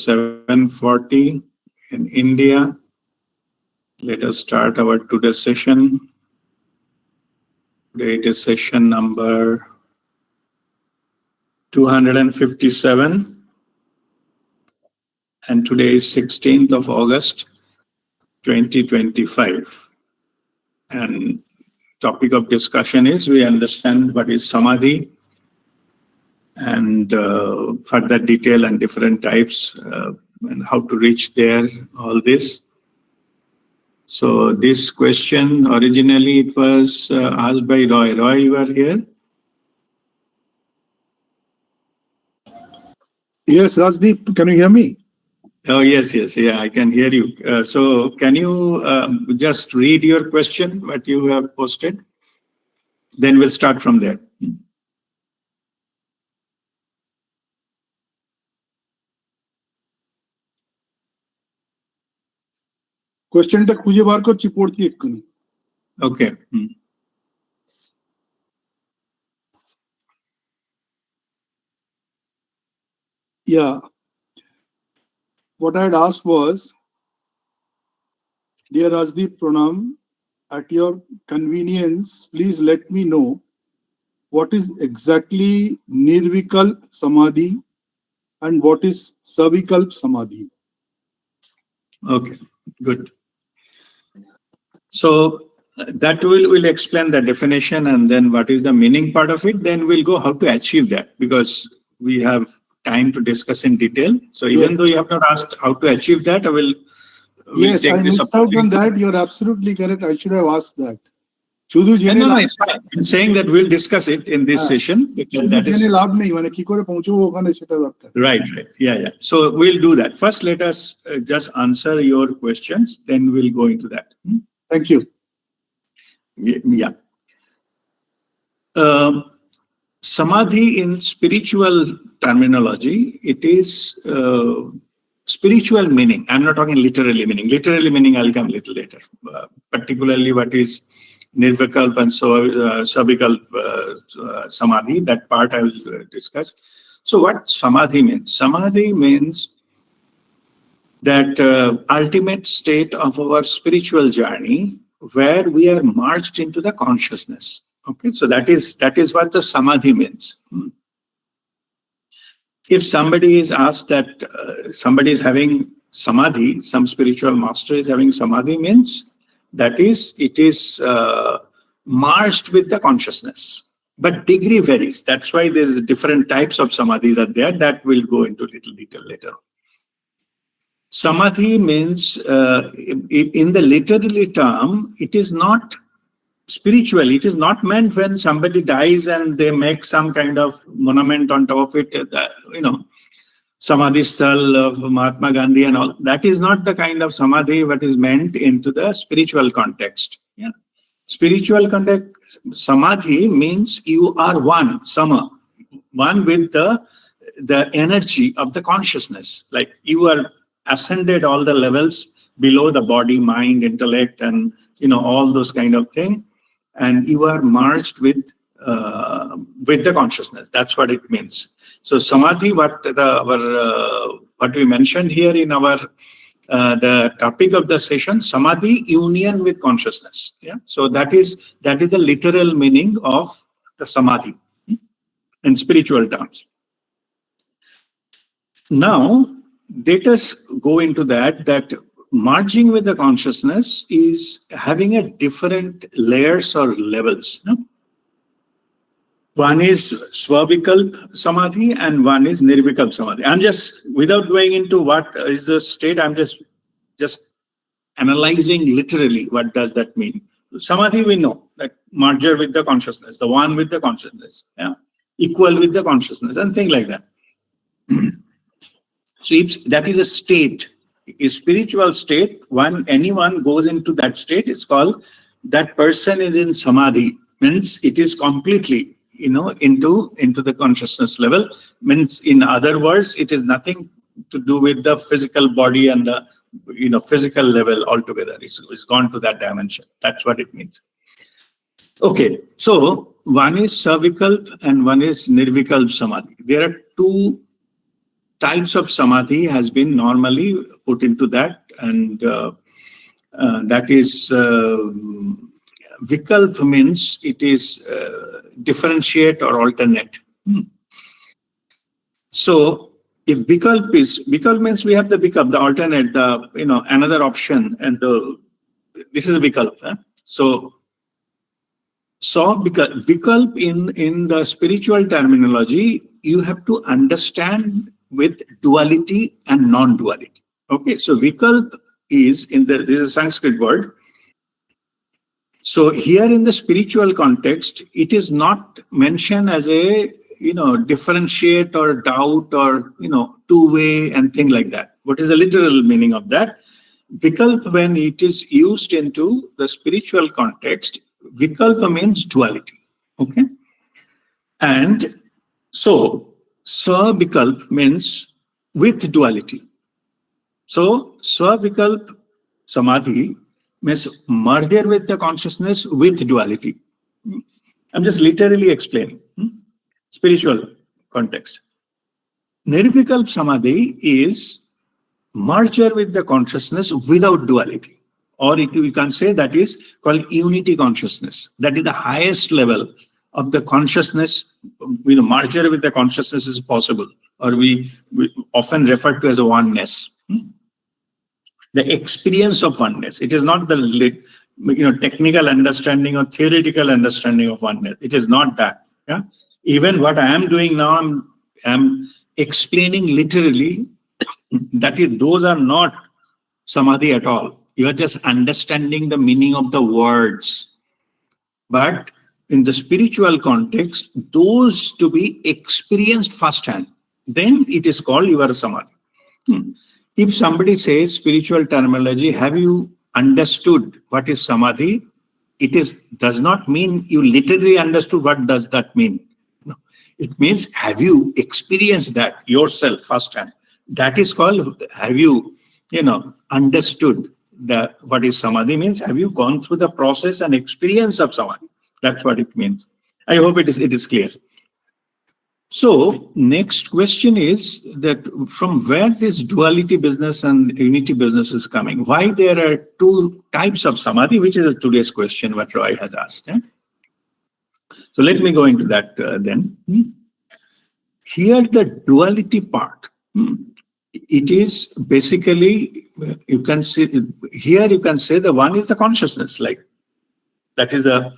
7:40 in India. Let us start our today's session. Today it is session number 257, and today is 16th of August 2025. And topic of discussion is we understand what is Samadhi and further detail and different types and how to reach there, all this. So this question, originally it was asked by Roy. Roy, you are here? Yes, Rajdeep, can you hear me? Oh, yes, yeah, I can hear you. So can you just read your question, what you have posted? Then we'll start from there. Question ta khuje bar kar chiporti ekkuni. Okay. Yeah. What I had asked was, dear Rajdeep Pranam, at your convenience, please let me know what is exactly Nirvikalpa Samadhi and what is Savikalpa Samadhi. Okay, good. So that will explain the definition and then what is the meaning part of it. Then we'll go how to achieve that, because we have time to discuss in detail. So even though you have not asked how to achieve that, we'll yes, take I missed out on that. You're absolutely correct. I should have asked that. No, it's fine. I'm saying that we'll discuss it in this session. Right. Yeah. So we'll do that. First, let us just answer your questions, then we'll go into that. Thank you. Yeah. Samadhi in spiritual terminology, it is spiritual meaning. I'm not talking literally meaning. Literally meaning I'll come a little later. Particularly what is Nirvikalpa and Savikalpa Samadhi, that part I will discuss. So what Samadhi means? Samadhi means that ultimate state of our spiritual journey where we are merged into the consciousness. Okay, so that is what the Samadhi means. If somebody is asked that somebody is having Samadhi, some spiritual master is having Samadhi, means that is, it is merged with the consciousness. But degree varies. That's why there's different types of Samadhis are there. That will go into little detail later. Samadhi means, in the literary term, it is not spiritual. It is not meant when somebody dies and they make some kind of monument on top of it, Samadhi Sthal of Mahatma Gandhi and all. That is not the kind of Samadhi what is meant into the spiritual context. Yeah. Spiritual context, Samadhi means you are one, sama, one with the energy of the consciousness. Like you are ascended all the levels below the body, mind, intellect, and all those kind of things, and you are merged with the consciousness. That's what it means. So Samadhi, what we mentioned here in our the topic of the session, Samadhi, union with consciousness. Yeah. So that is the literal meaning of the Samadhi in spiritual terms. Now let us go into that merging with the consciousness is having a different layers or levels. No? One is Swavikalpa Samadhi and one is Nirvikalpa Samadhi. I'm just, without going into what is the state, I'm just analyzing literally what does that mean. Samadhi, we know that merger with the consciousness, the one with the consciousness, yeah, equal with the consciousness and things like that. So if that is a state, a spiritual state, anyone goes into that state, it's called that person is in Samadhi, means it is completely into the consciousness level, means in other words, it is nothing to do with the physical body and the physical level altogether. It's gone to that dimension. That's what it means. Okay, so one is Savikalpa and one is Nirvikalpa Samadhi. There are two types of samadhi has been normally put into that, and that is vikalp means it is differentiate or alternate. So if vikalp means we have the vikalp, the alternate, another option, and this is a vikalp. So vikalp in the spiritual terminology, you have to understand with duality and non-duality. Okay, so vikalp is this is a Sanskrit word. So here in the spiritual context, it is not mentioned as a differentiate or doubt or two-way and thing like that. What is the literal meaning of that? Vikalpa, when it is used into the spiritual context, vikalpa means duality. Okay, and so swavikalp means with duality. So swavikalp samadhi means merger with the consciousness with duality. I'm just literally explaining spiritual context. Nirvikalp samadhi is merger with the consciousness without duality, or we can say that is called unity consciousness. That is the highest level of the consciousness. Merger with the consciousness is possible, or we often refer to as a oneness. The experience of oneness. It is not the technical understanding or theoretical understanding of oneness. It is not that. Yeah. Even what I am doing now, I'm explaining literally. Those are not samadhi at all. You are just understanding the meaning of the words. But in the spiritual context, those to be experienced firsthand, then it is called your samadhi. If somebody says spiritual terminology, have you understood what is samadhi? Does not mean you literally understood what does that mean. No. It means have you experienced that yourself firsthand? That is called, have you, understood what is samadhi means? Have you gone through the process and experience of samadhi? That's what it means. I hope it is clear. So next question is that from where this duality business and unity business is coming? Why there are two types of samadhi, which is today's question what Roy has asked. So let me go into that then. Here the duality part. It is basically, you can say the one is the consciousness, like that is the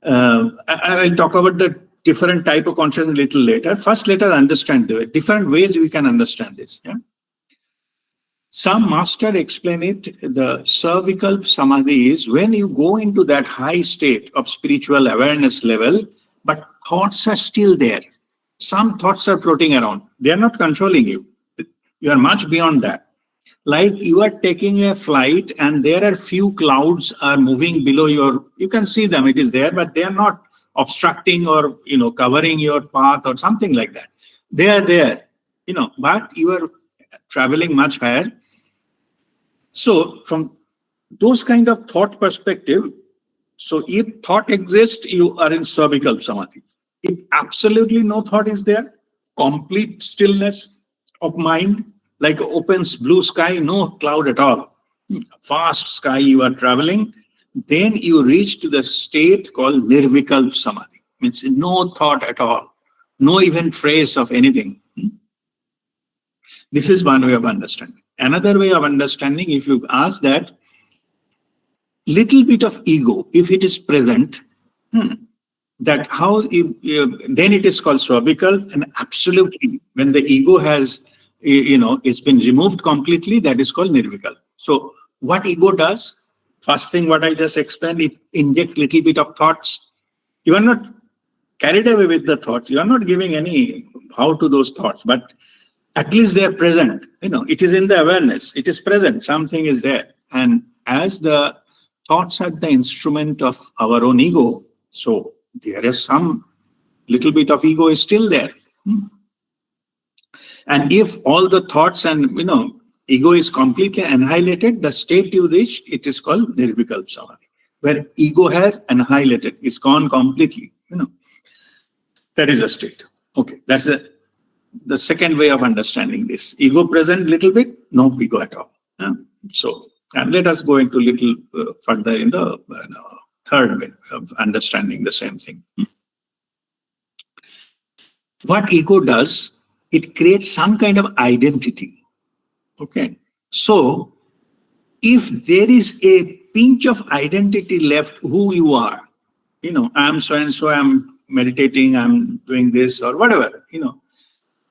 I will talk about the different type of consciousness a little later. First, let us understand the different ways we can understand this. Yeah? Some master explain it, the cervical samadhi is when you go into that high state of spiritual awareness level, but thoughts are still there. Some thoughts are floating around. They are not controlling you. You are much beyond that. Like you are taking a flight and there are few clouds are moving below you can see them, it is there, but they are not obstructing or, covering your path or something like that. They are there, but you are traveling much higher. So from those kind of thought perspective, so if thought exists, you are in cervical samadhi. If absolutely no thought is there, complete stillness of mind, like open blue sky, no cloud at all, vast sky you are traveling, then you reach to the state called Nirvikalpa samadhi. Means no thought at all, no even trace of anything. This is one way of understanding. Another way of understanding, if you ask that, little bit of ego, if it is present, that how, then it is called swavikal, and absolutely, when the ego has, it's been removed completely, that is called nirvikal. So what ego does, first thing what I just explained, it injects little bit of thoughts. You are not carried away with the thoughts. You are not giving any how to those thoughts, but at least they are present. It is in the awareness. It is present. Something is there. And as the thoughts are the instrument of our own ego, so there is some little bit of ego is still there. And if all the thoughts and, ego is completely annihilated, the state you reach, it is called Nirvikalpa samadhi, where ego has annihilated, it's gone completely, That is a state. Okay, that's the second way of understanding this. Ego present little bit, no ego at all. So, and let us go into little further in the third way of understanding the same thing. What ego does, it creates some kind of identity. Okay. So, if there is a pinch of identity left, who you are, I'm so and so, I'm meditating, I'm doing this or whatever,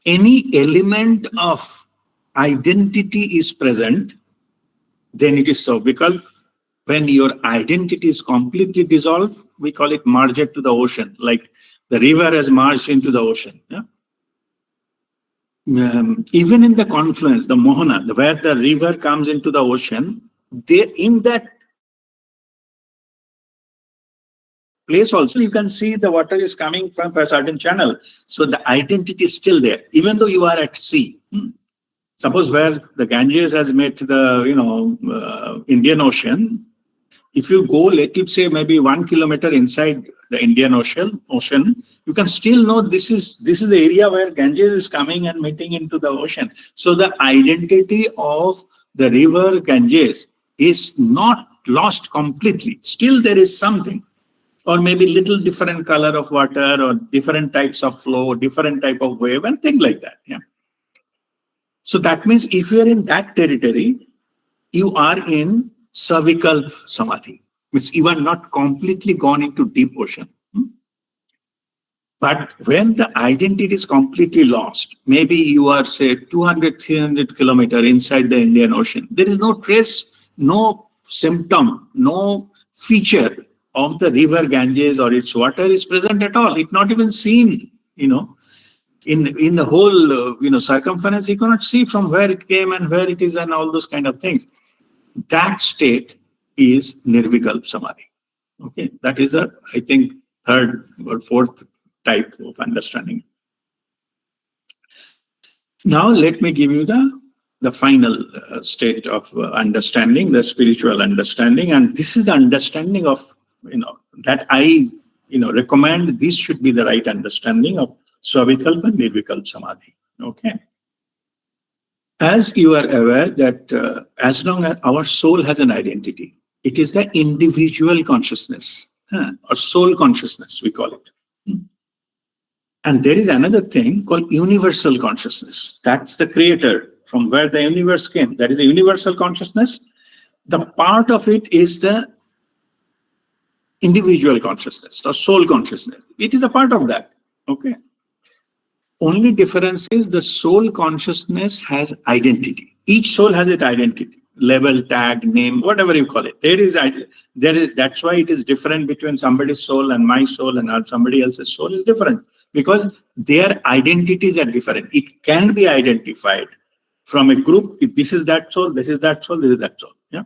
any element of identity is present, then it is so. Because when your identity is completely dissolved, we call it merged to the ocean, like the river has merged into the ocean. Yeah? Even in the confluence, the Mohana, where the river comes into the ocean, in that place also you can see the water is coming from a certain channel. So the identity is still there, even though you are at sea. Suppose where the Ganges has met the Indian Ocean, if you go, let it say maybe 1 kilometer inside the Indian Ocean, you can still know this is the area where Ganges is coming and meeting into the ocean. So the identity of the river Ganges is not lost completely. Still there is something, or maybe little different color of water, or different types of flow, different type of wave, and things like that. Yeah. So that means if you are in that territory, you are in Savikapa Samadhi, which you are not completely gone into deep ocean. But when the identity is completely lost, maybe you are, say, 200, 300 kilometers inside the Indian Ocean, there is no trace, no symptom, no feature of the river Ganges or its water is present at all. It's not even seen, in the whole, circumference, you cannot see from where it came and where it is and all those kind of things. That state is Nirvikalpa Samadhi. Okay, that is I think, third or fourth type of understanding. Now, let me give you the final state of understanding, the spiritual understanding. And this is the understanding of, that I, recommend this should be the right understanding of Savikalpa and Nirvikalpa Samadhi. Okay. As you are aware that as long as our soul has an identity, it is the individual consciousness, or soul consciousness, we call it. And there is another thing called universal consciousness. That's the creator, from where the universe came. That is the universal consciousness. The part of it is the individual consciousness or soul consciousness. It is a part of that. Okay. Only difference is the soul consciousness has identity. Each soul has its identity, level, tag, name, whatever you call it. That's why it is different between somebody's soul and my soul, and somebody else's soul is different, because their identities are different. It can be identified from a group. If this is that soul, this is that soul, this is that soul. Yeah.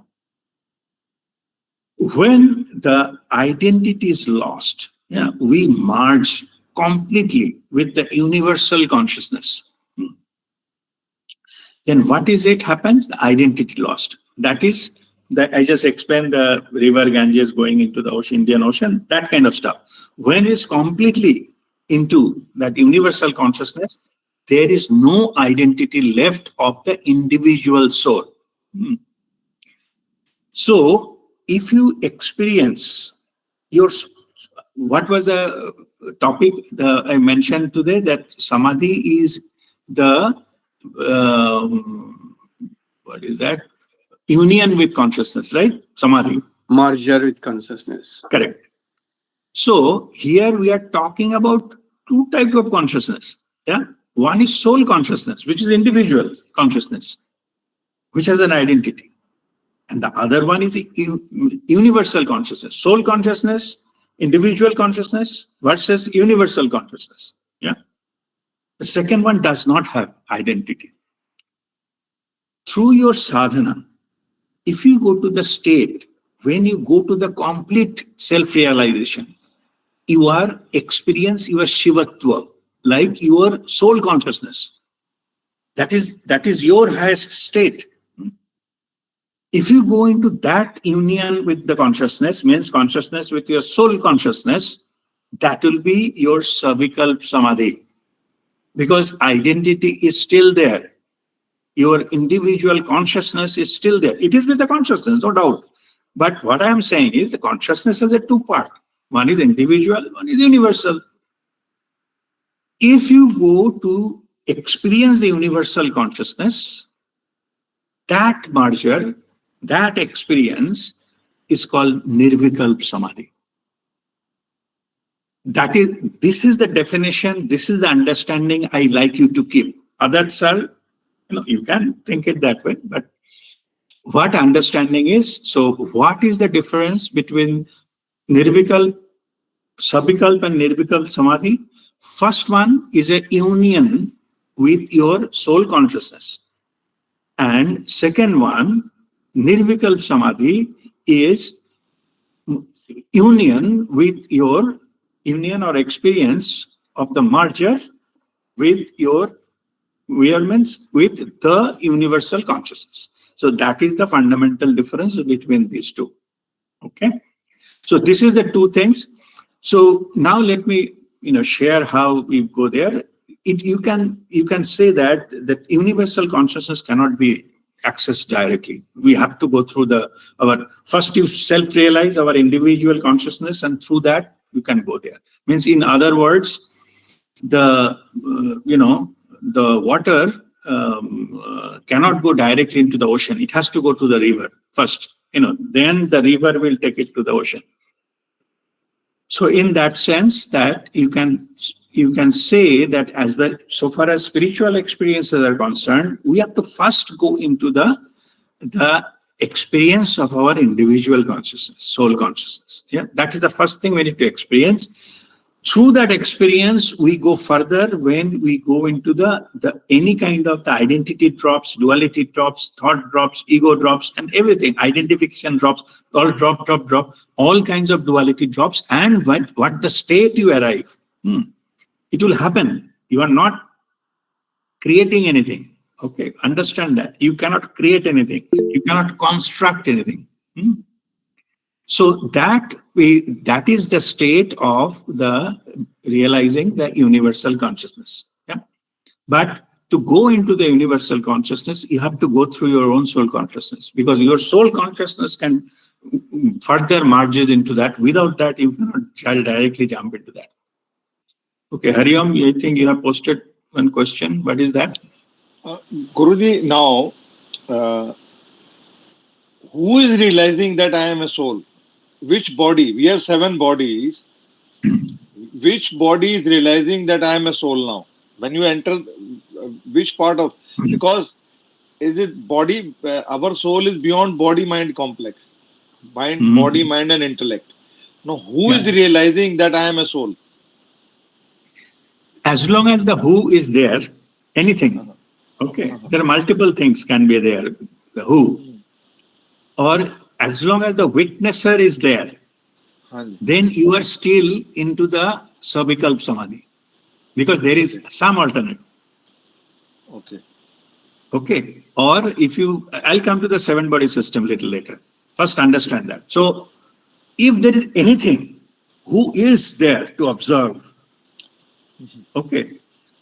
When the identity is lost, we merge completely with the universal consciousness. Then what is it happens? The identity lost. That is, that I just explained the river Ganges going into the ocean, Indian Ocean, that kind of stuff. When it's completely into that universal consciousness, there is no identity left of the individual soul. So, if you experience what was the topic I mentioned today, that Samadhi is the, what is that? Union with consciousness, right? Samadhi. Merger with consciousness. Correct. So here we are talking about two types of consciousness. Yeah. One is soul consciousness, which is individual consciousness, which has an identity. And the other one is universal consciousness, soul consciousness, individual consciousness versus universal consciousness. Yeah. The second one does not have identity. Through your sadhana, if you go to the state, when you go to the complete self-realization, you are experience your Shivatva, like your soul consciousness. That is your highest state. If you go into that union with the consciousness, means consciousness with your soul consciousness, that will be your Savikalpa Samadhi. because identity is still there. Your individual consciousness is still there. It is with the consciousness, no doubt. But what I am saying is the consciousness has a two-part. One is individual, one is universal. If you go to experience the universal consciousness, that merger, that experience is called Nirvikalpa Samadhi. This is the definition, this is the understanding I like you to keep. Others are, you can think it that way, but what understanding is, so what is the difference between Nirvikalpa, Savikalpa and Nirvikalpa Samadhi? First one is a union with your soul consciousness. And second one, Nirvikalpa Samadhi, is union with your union or experience of the merger with your environments, with the universal consciousness. So that is the fundamental difference between these two. Okay. So this is the two things. So now let me share how we go there. You can say that universal consciousness cannot be accessed directly. We have to go through first you self-realize our individual consciousness, and through that you can go there. Means, in other words, the water cannot go directly into the ocean. It has to go to the river first. Then the river will take it to the ocean. So in that sense, that you can say that as well, so far as spiritual experiences are concerned, we have to first go into the experience of our individual consciousness, soul consciousness. Yeah, that is the first thing we need to experience. Through that experience, we go further when we go into the any kind of the identity drops, duality drops, thought drops, ego drops, and everything. Identification drops, all drop, all kinds of duality drops. And what the state you arrive, it will happen. You are not creating anything. Okay, understand that. You cannot create anything. You cannot construct anything. So that is the state of the realizing the universal consciousness. Yeah. But to go into the universal consciousness, you have to go through your own soul consciousness, because your soul consciousness can further merges into that. Without that, you cannot directly jump into that. Okay, Hariom, I think you have posted one question. What is that? Guruji, now, who is realizing that I am a soul? Which body? We have 7 bodies. Which body is realizing that I am a soul now? When you enter, which part of? Because is it body? Our soul is beyond body-mind complex. Mind, body, mind, and intellect. Now, who is realizing that I am a soul? As long as the who is there, anything. Okay, there are multiple things can be there. The who, or as long as the witnesser is there, then you are still into the Savikalpa Samadhi, because there is some alternate. Okay. Or I'll come to the 7 body system a little later. First understand that. So if there is anything, who is there to observe? Okay.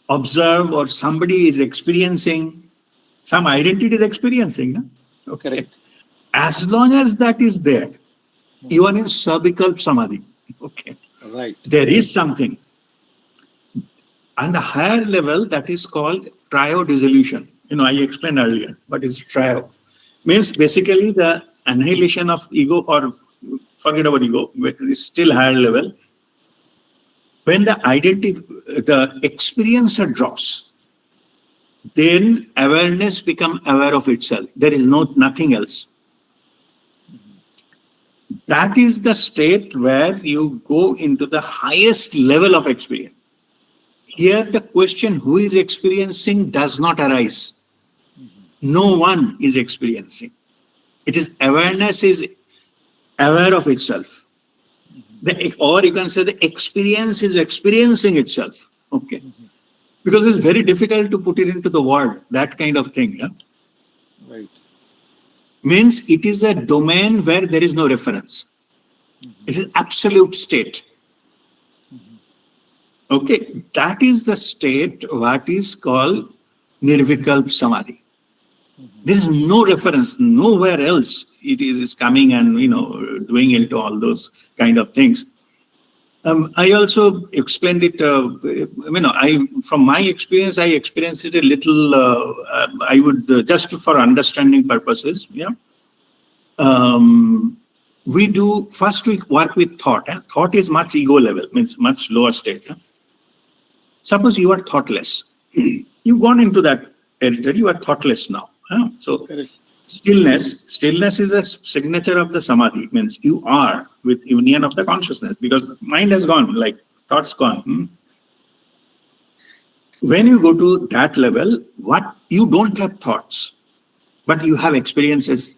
Observe, or somebody is experiencing, some identity is experiencing. No? Okay. Correct. As long as that is there, you are in Savikalpa Samadhi. Okay. Right. There is something. On the higher level, that is called trio dissolution. I explained earlier what is trio. Means basically the annihilation of ego, or forget about ego, it is still higher level. When the experiencer drops, then awareness becomes aware of itself. There is nothing else. That is the state where you go into the highest level of experience. Here the question who is experiencing does not arise. No one is experiencing. It is awareness is aware of itself. Or you can say the experience is experiencing itself. Okay. Because it's very difficult to put it into the word, that kind of thing. Yeah? Right. Means it is a domain where there is no reference. It is absolute state. Okay, that is the state what is called Nirvikalpa Samadhi. There is no reference, nowhere else it is coming and doing into all those kind of things. I also explained it. From my experience, I experienced it a little. I would just for understanding purposes. Yeah. We work with thought. Thought is much ego level, means much lower state. Suppose you are thoughtless. You've gone into that territory. You are thoughtless now. So Correct. Stillness is a signature of the samadhi. Means you are with union of the consciousness, because mind has gone, like thoughts gone. When you go to that level, what you don't have thoughts, but you have experiences.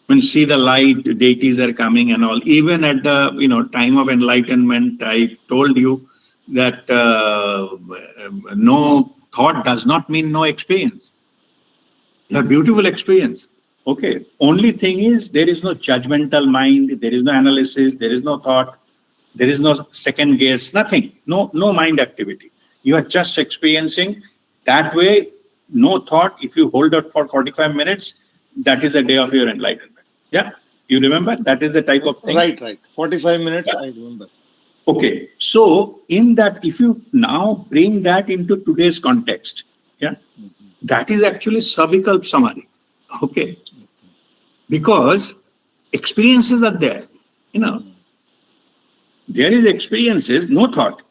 When you see the light, deities are coming and all. Even at the time of enlightenment, I told you that no thought does not mean no experience. A beautiful experience. Okay. Only thing is there is no judgmental mind, there is no analysis, there is no thought, there is no second guess, nothing. No mind activity. You are just experiencing that way, no thought. If you hold it for 45 minutes, that is the day of your enlightenment. Yeah. You remember? That is the type of thing. Right. 45 minutes, yeah. I remember. Okay. So in that, if you now bring that into today's context, yeah, that is actually Savikalpa Samadhi. Okay. Because experiences are there. There is experiences, no thought.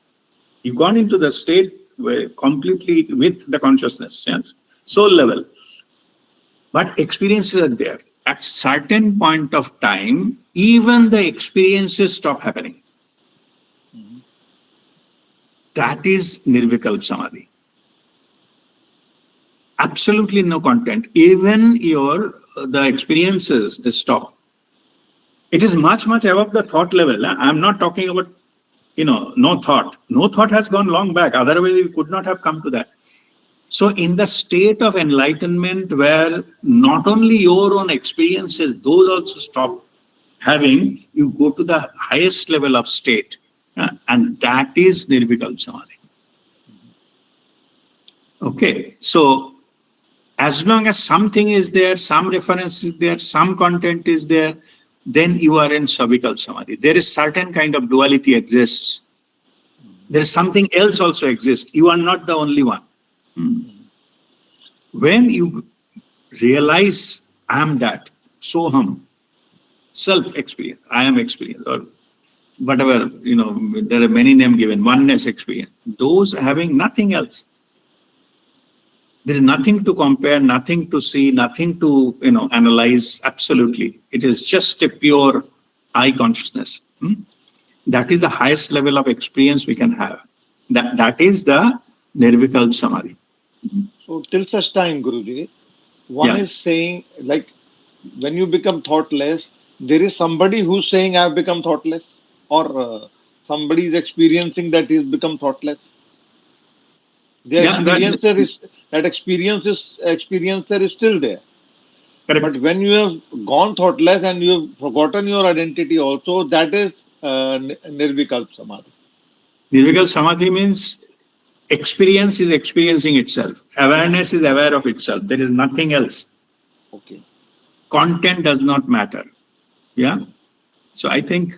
You've gone into the state where completely with the consciousness, yes, soul level. But experiences are there. At certain point of time, even the experiences stop happening. That is Nirvikalpa Samadhi. Absolutely no content. Even the experiences, they stop. It is much above the thought level. I'm not talking about, no thought. No thought has gone long back. Otherwise, we could not have come to that. So in the state of enlightenment where not only your own experiences, those also stop having, you go to the highest level of state. And that is Nirvikalpa Samadhi. Okay. So as long as something is there, some reference is there, some content is there, then you are in Savikalpa Samadhi. There is certain kind of duality exists. There is something else also exists. You are not the only one. When you realize I am that, soham, self-experience, I am experience, or whatever, there are many names given, oneness experience, those having nothing else. There is nothing to compare, nothing to see, nothing to analyze. Absolutely. It is just a pure I consciousness. That is the highest level of experience we can have. That is the Nirvikalpa Samadhi. So till such time, Guruji, one is saying, like, when you become thoughtless, there is somebody who's saying, I've become thoughtless, or somebody is experiencing that he's become thoughtless. The experiencer is still there. Correct. But when you have gone thoughtless and you have forgotten your identity also, that is Nirvikalpa Samadhi. Nirvikalpa Samadhi means experience is experiencing itself. Awareness is aware of itself. There is nothing else. Okay. Content does not matter. Yeah. So I think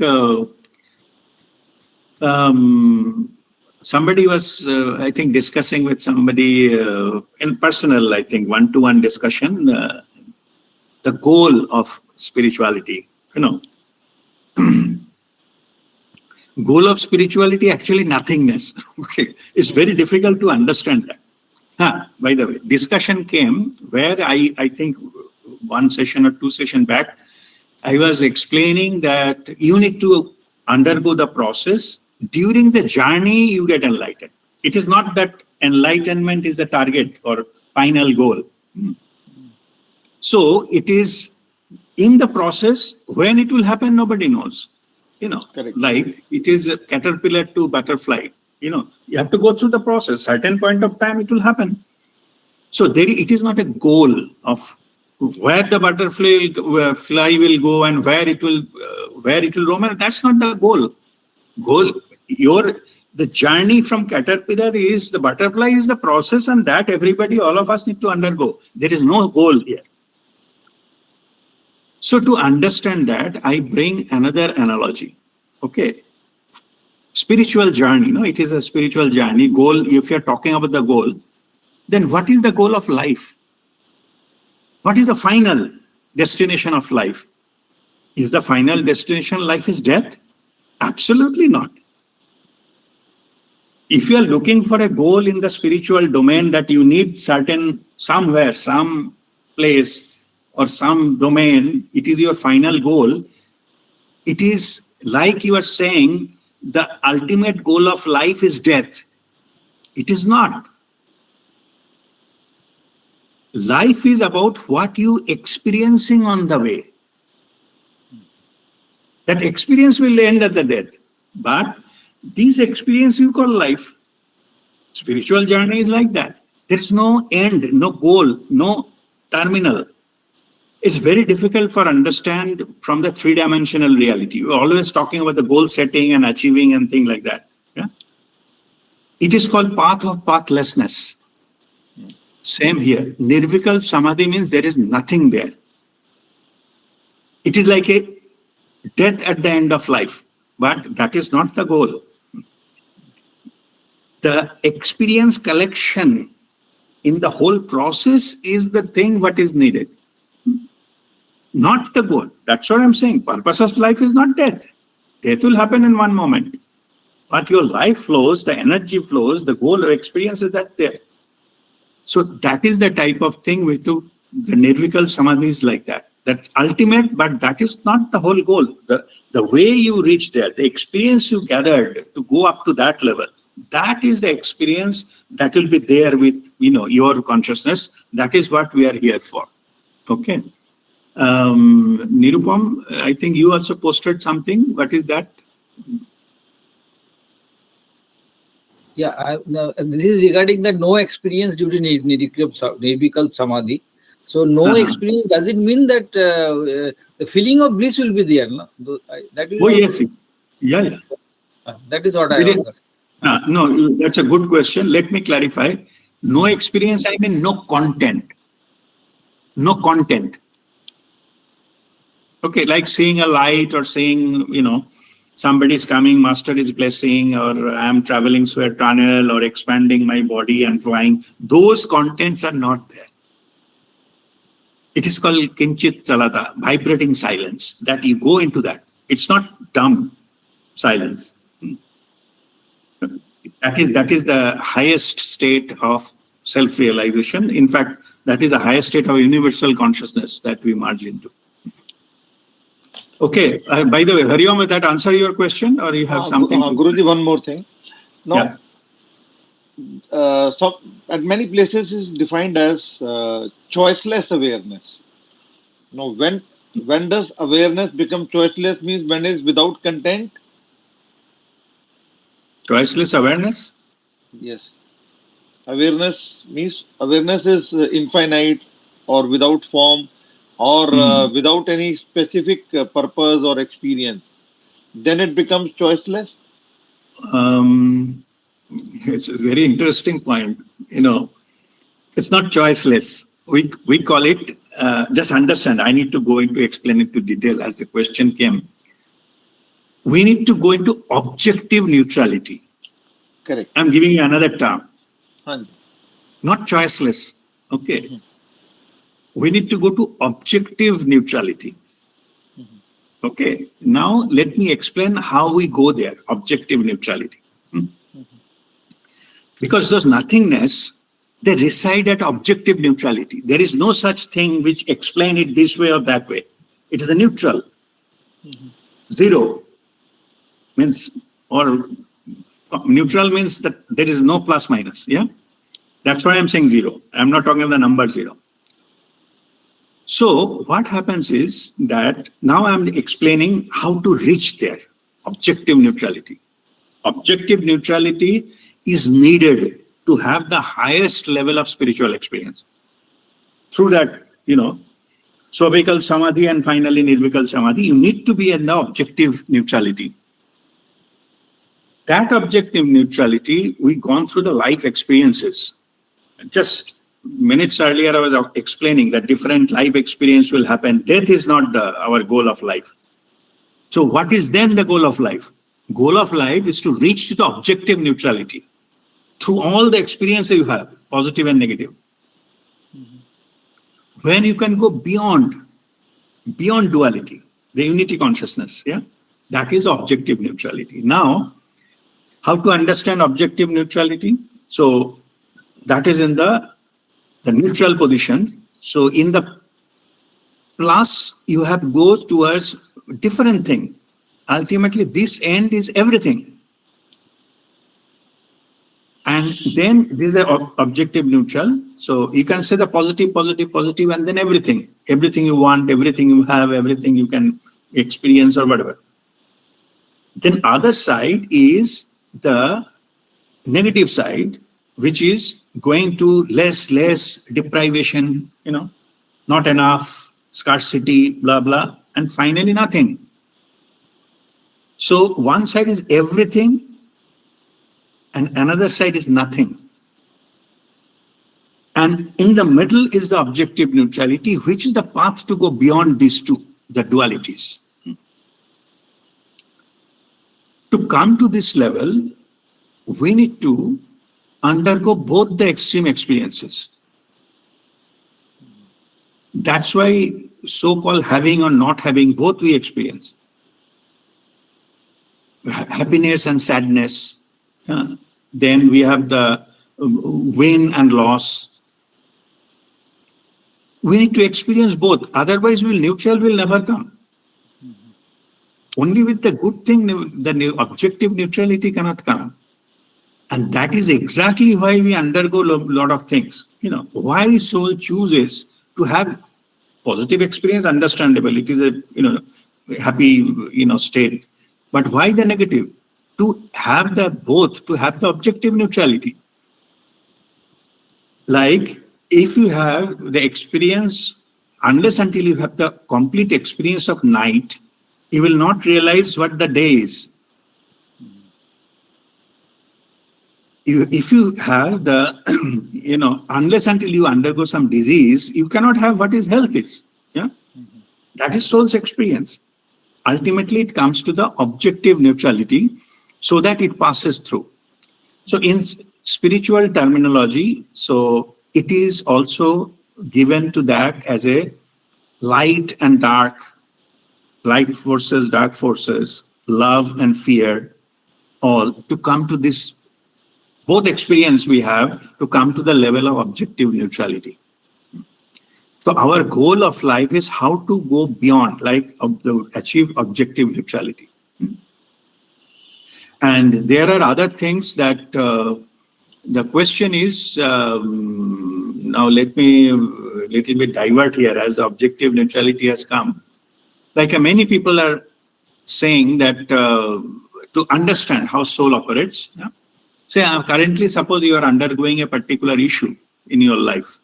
somebody was, I think, discussing with somebody in personal, I think, one-to-one discussion, the goal of spirituality. Goal of spirituality, actually nothingness. Okay. It's very difficult to understand that. By the way, discussion came where I think one session or two sessions back, I was explaining that you need to undergo the process. During the journey, you get enlightened. It is not that enlightenment is the target or final goal. So it is in the process. When it will happen, nobody knows. Correct. Like it is a caterpillar to butterfly. You have to go through the process. Certain point of time, it will happen. So it is not a goal of where the butterfly will go and where it will roam. That's not the goal. The journey from caterpillar is the butterfly is the process, and that everybody, all of us need to undergo. There is no goal here. So to understand that, I bring another analogy. Okay. Spiritual journey, no, it is a spiritual journey. Goal, if you're talking about the goal, then what is the goal of life? What is the final destination of life? Is the final destination life is death? Absolutely not. If you are looking for a goal in the spiritual domain that you need certain somewhere, some place or some domain, it is your final goal. It is like you are saying the ultimate goal of life is death. It is not. Life is about what you experiencing on the way. That experience will end at the death. But this experience you call life. Spiritual journey is like that. There's no end, no goal, no terminal. It's very difficult for understand from the three-dimensional reality. We're always talking about the goal setting and achieving and things like that. Yeah? It is called path of pathlessness. Same here. Nirvikalpa Samadhi means there is nothing there. It is like a death at the end of life. But that is not the goal. The experience collection in the whole process is the thing what is needed. Not the goal. That's what I'm saying. Purpose of life is not death. Death will happen in one moment. But your life flows, the energy flows, the goal of experience is that there. So that is the type of thing we do. The Nirvikalpa Samadhi is like that. That's ultimate, but that is not the whole goal. The way you reach there, the experience you gathered to go up to that level, that is the experience that will be there with your consciousness. That is what we are here for. Okay. Nirupam, I think you also posted something. What is that? Yeah, this is regarding the no experience due to Nirvikalpa Samadhi. So no experience, does it mean that the feeling of bliss will be there? No? That will Yes. Yeah. That is what I was asking. No, that's a good question. Let me clarify. No experience, I mean no content. No content. Okay, like seeing a light or seeing, somebody is coming, master is blessing, or I am traveling through a tunnel or expanding my body and flying. Those contents are not there. It is called kinchit chalata, vibrating silence, that you go into that. It's not dumb silence. That is the highest state of self-realization. In fact, that is the highest state of universal consciousness that we merge into. Okay. By the way, Hariom, will that answer your question, or you have something? Guruji, one more thing. Now, so at many places is defined as choiceless awareness. Now, when does awareness become choiceless? Means when it is without content? Choiceless awareness? Yes. Awareness means awareness is infinite or without form or without any specific purpose or experience. Then it becomes choiceless? It's a very interesting point. It's not choiceless. We call it, just understand, I need to go into explain it to detail as the question came. We need to go into objective neutrality. Correct. I'm giving you another term. Not choiceless. Okay. We need to go to objective neutrality. Okay. Now let me explain how we go there, objective neutrality. Because those nothingness, they reside at objective neutrality. There is no such thing which explain it this way or that way. It is a neutral. Zero means, or neutral means that there is no plus minus. Yeah. That's why I'm saying zero. I'm not talking about the number zero. So what happens is that now I'm explaining how to reach there, objective neutrality. Objective neutrality is needed to have the highest level of spiritual experience. Through that, Savikapa Samadhi and finally Nirvikalpa Samadhi, you need to be in the objective neutrality. That objective neutrality, we gone through the life experiences. Just minutes earlier, I was explaining that different life experience will happen. Death is not our goal of life. So what is then the goal of life? Goal of life is to reach to the objective neutrality through all the experiences you have, positive and negative. When you can go beyond duality, the unity consciousness, yeah, that is objective neutrality. Now, how to understand objective neutrality? So that is in the neutral position. So in the plus, you have go towards different thing. Ultimately, this end is everything. And then this is objective neutral. So you can say the positive, positive, positive, and then everything. Everything you want, everything you have, everything you can experience or whatever. Then other side is the negative side, which is going to less deprivation, not enough, scarcity, blah, blah, and finally nothing. So one side is everything and another side is nothing. And in the middle is the objective neutrality, which is the path to go beyond these two, the dualities. To come to this level, we need to undergo both the extreme experiences. That's why so-called having or not having, both we experience. Happiness and sadness. Then we have the win and loss. We need to experience both. Otherwise, neutral will never come. Only with the good thing, the objective neutrality cannot come. And that is exactly why we undergo a lot of things. Why soul chooses to have positive experience, understandable. It is a happy, state. But why the negative? To have the both, to have the objective neutrality. Like if you have the experience, unless until you have the complete experience of night, you will not realize what the day is. If you have the, unless until you undergo some disease, you cannot have what is health is. Yeah, that is soul's experience. Ultimately, it comes to the objective neutrality so that it passes through. So in spiritual terminology, so it is also given to that as a light and dark, light forces, dark forces, love and fear, all to come to this, both experience we have to come to the level of objective neutrality. So our goal of life is how to go beyond, achieve objective neutrality. And there are other things that the question is, now let me a little bit divert here as objective neutrality has come. Many people are saying that to understand how soul operates, say currently suppose you are undergoing a particular issue in your life.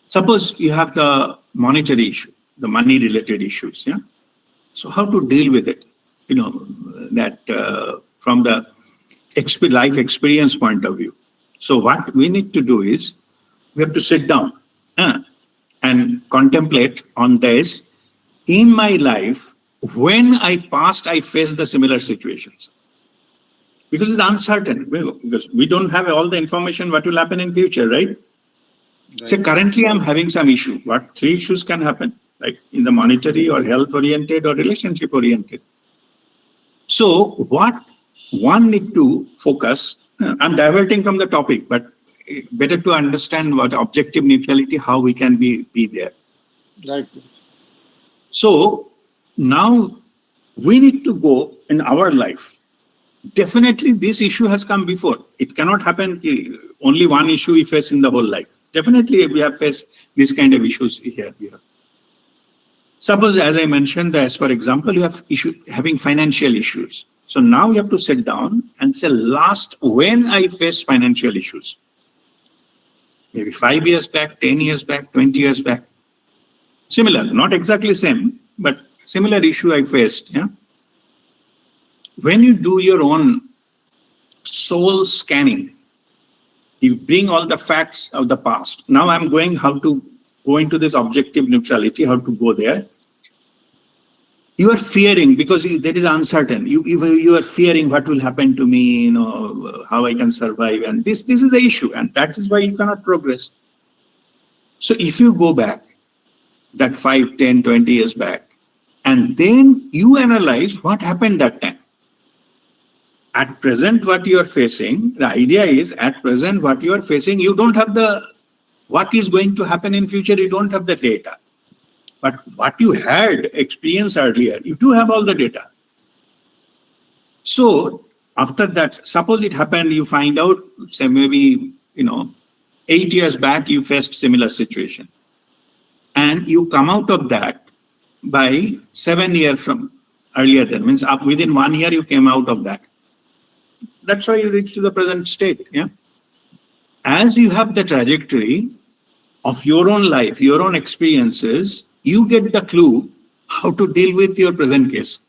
Suppose you have the monetary issue, the money related issues. So how to deal with it? That from the life experience point of view. So what we need to do is we have to sit down and contemplate on this. In my life, when I faced the similar situations. Because it's uncertain. Because we don't have all the information what will happen in future, right? So currently I'm having some issue. What 3 issues can happen? Like in the monetary or health oriented or relationship oriented. So what one need to focus, I'm diverting from the topic, but better to understand what objective neutrality, how we can be there. Right. So now we need to go in our life. Definitely this issue has come before. It cannot happen only one issue we face in the whole life. Definitely we have faced this kind of issues here. Suppose, as I mentioned, as for example, you have having financial issues. So now you have to sit down and say, when I faced financial issues, maybe 5 years back, 10 years back, 20 years back, similar, not exactly same, but similar issue I faced. When you do your own soul scanning, you bring all the facts of the past. Now I'm going how to go into this objective neutrality, how to go there. You are fearing because there is uncertain. You are fearing what will happen to me, how I can survive. And this is the issue. And that is why you cannot progress. So if you go back, that 5, 10, 20 years back, and then you analyze what happened that time. At present, what you are facing, the idea is at present, what you are facing, you don't have what is going to happen in future, you don't have the data. But what you had experienced earlier, you do have all the data. So after that, suppose it happened, you find out, say maybe, 8 years back, you faced similar situation. And you come out of that by 7 years from earlier than, means within 1 year, you came out of that. That's why you reach to the present state. Yeah. As you have the trajectory of your own life, your own experiences, you get the clue how to deal with your present case.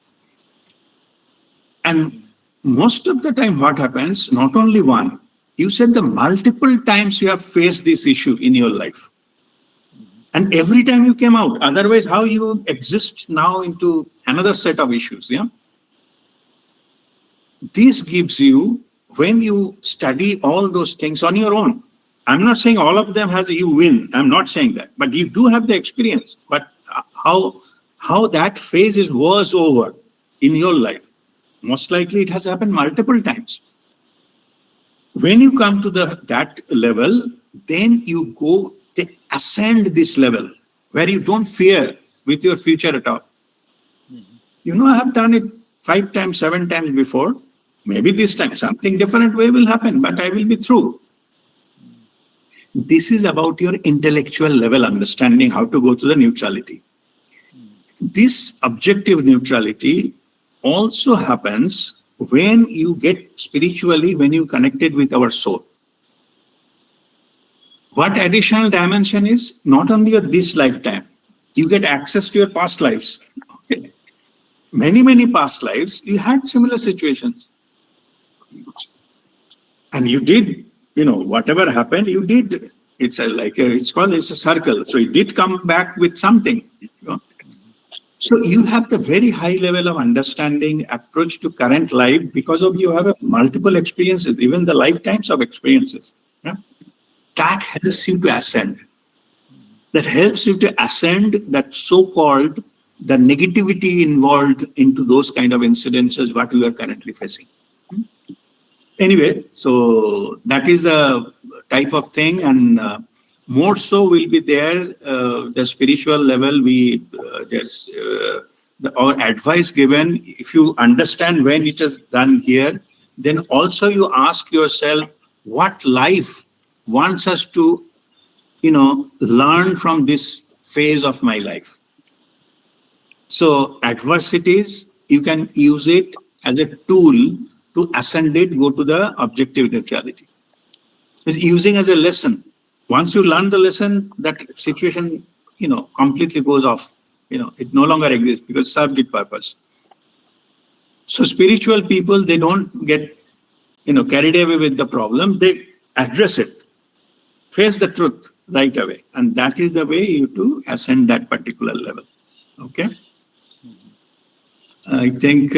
And most of the time what happens, not only one, you said the multiple times you have faced this issue in your life. And every time you came out, otherwise how you exist now into another set of issues. Yeah. This gives you, when you study all those things on your own, I'm not saying all of them you win. I'm not saying that, but you do have the experience. But how that phase was over in your life, most likely it has happened multiple times. When you come to that level, then you ascend this level where you don't fear with your future at all. I have done it 5 times, 7 times before. Maybe this time something different way will happen, but I will be through. This is about your intellectual level understanding how to go to the neutrality. This objective neutrality also happens when you get spiritually, when you connected with our soul. What additional dimension is? Not only of this lifetime, you get access to your past lives. Okay. Many, many past lives, you had similar situations. And you did, whatever happened, you did. It's a circle. So it did come back with something. So you have the very high level of understanding, approach to current life because of you have multiple experiences, even the lifetimes of experiences. Yeah? That helps you to ascend. That helps you to ascend that so-called, the negativity involved into those kind of incidences, what you are currently facing. Anyway, so that is a type of thing, and more so will be there. The spiritual level, our advice given, if you understand when it is done here, then also you ask yourself, what life wants us to, learn from this phase of my life. So adversities, you can use it as a tool to ascend it, go to the objective neutrality. It's using as a lesson. Once you learn the lesson, that situation, completely goes off. It no longer exists because it served its purpose. So spiritual people, they don't get, carried away with the problem. They address it, face the truth right away. And that is the way you to ascend that particular level. Okay? I think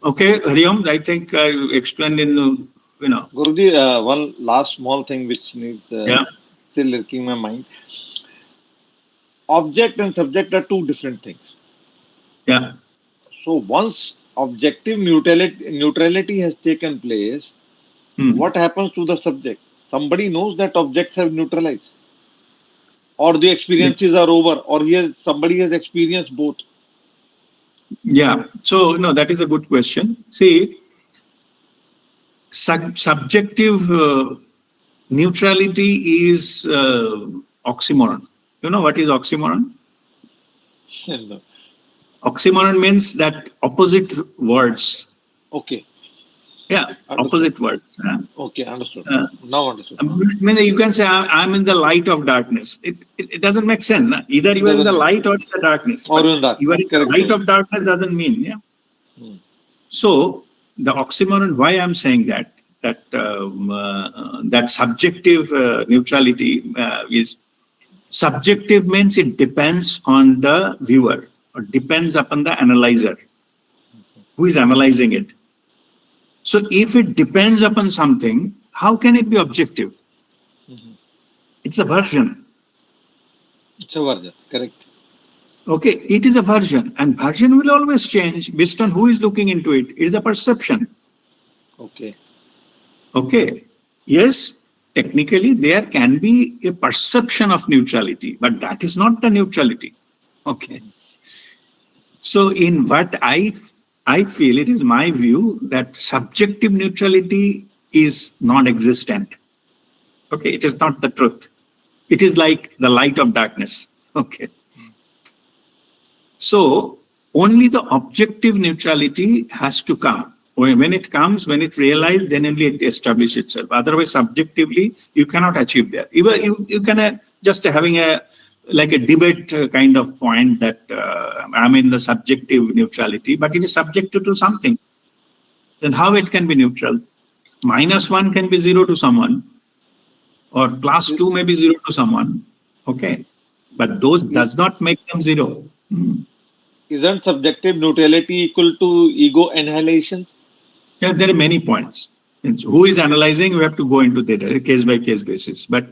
Okay, Hariom, I think I explained in, Guruji, one last small thing which needs still lurking in my mind. Object and subject are two different things. Yeah. So once objective neutrality has taken place, what happens to the subject? Somebody knows that objects have neutralized, or the experiences are over, or somebody has experienced both. Yeah. So, no, that is a good question. See, subjective neutrality is oxymoron. You know what is oxymoron? No. Oxymoron means that opposite words. Okay. Yeah, Understood. opposite words. Okay, understood. Uh, Now understood. I mean, you can say I'm in the light of darkness. It doesn't make sense. Na? Either you are in the Doesn't make light or in the darkness. Or But in dark. you are in the Correct. light of darkness doesn't mean, yeah. Hmm. So the oxymoron, why I'm saying that subjective neutrality is subjective means it depends on the viewer or depends upon the analyzer who is analyzing it. So if it depends upon something, how can it be objective? Mhm. It's a version. It's a version. Correct. Okay, it is a version, and version will always change based on who is looking into it. It is a perception. Okay. Okay, yes, technically there can be a perception of neutrality, but that is not the neutrality. Okay. So in what I feel, it is my view that subjective neutrality is non-existent. Okay, it is not the truth. It is like the light of darkness. Okay. So only the objective neutrality has to come. When it comes, when it realizes, then only it establishes itself. Otherwise, subjectively, you cannot achieve that. You can just having a like a debate kind of point that I'm in the subjective neutrality, but it is subjective to something. Then how it can be neutral? -1 can be 0 to someone, or +2 may be 0 to someone. Okay, but those does not make them 0. Isn't subjective neutrality equal to ego annihilation? Yeah, there are many points. Who is analyzing? We have to go into that case by case basis. But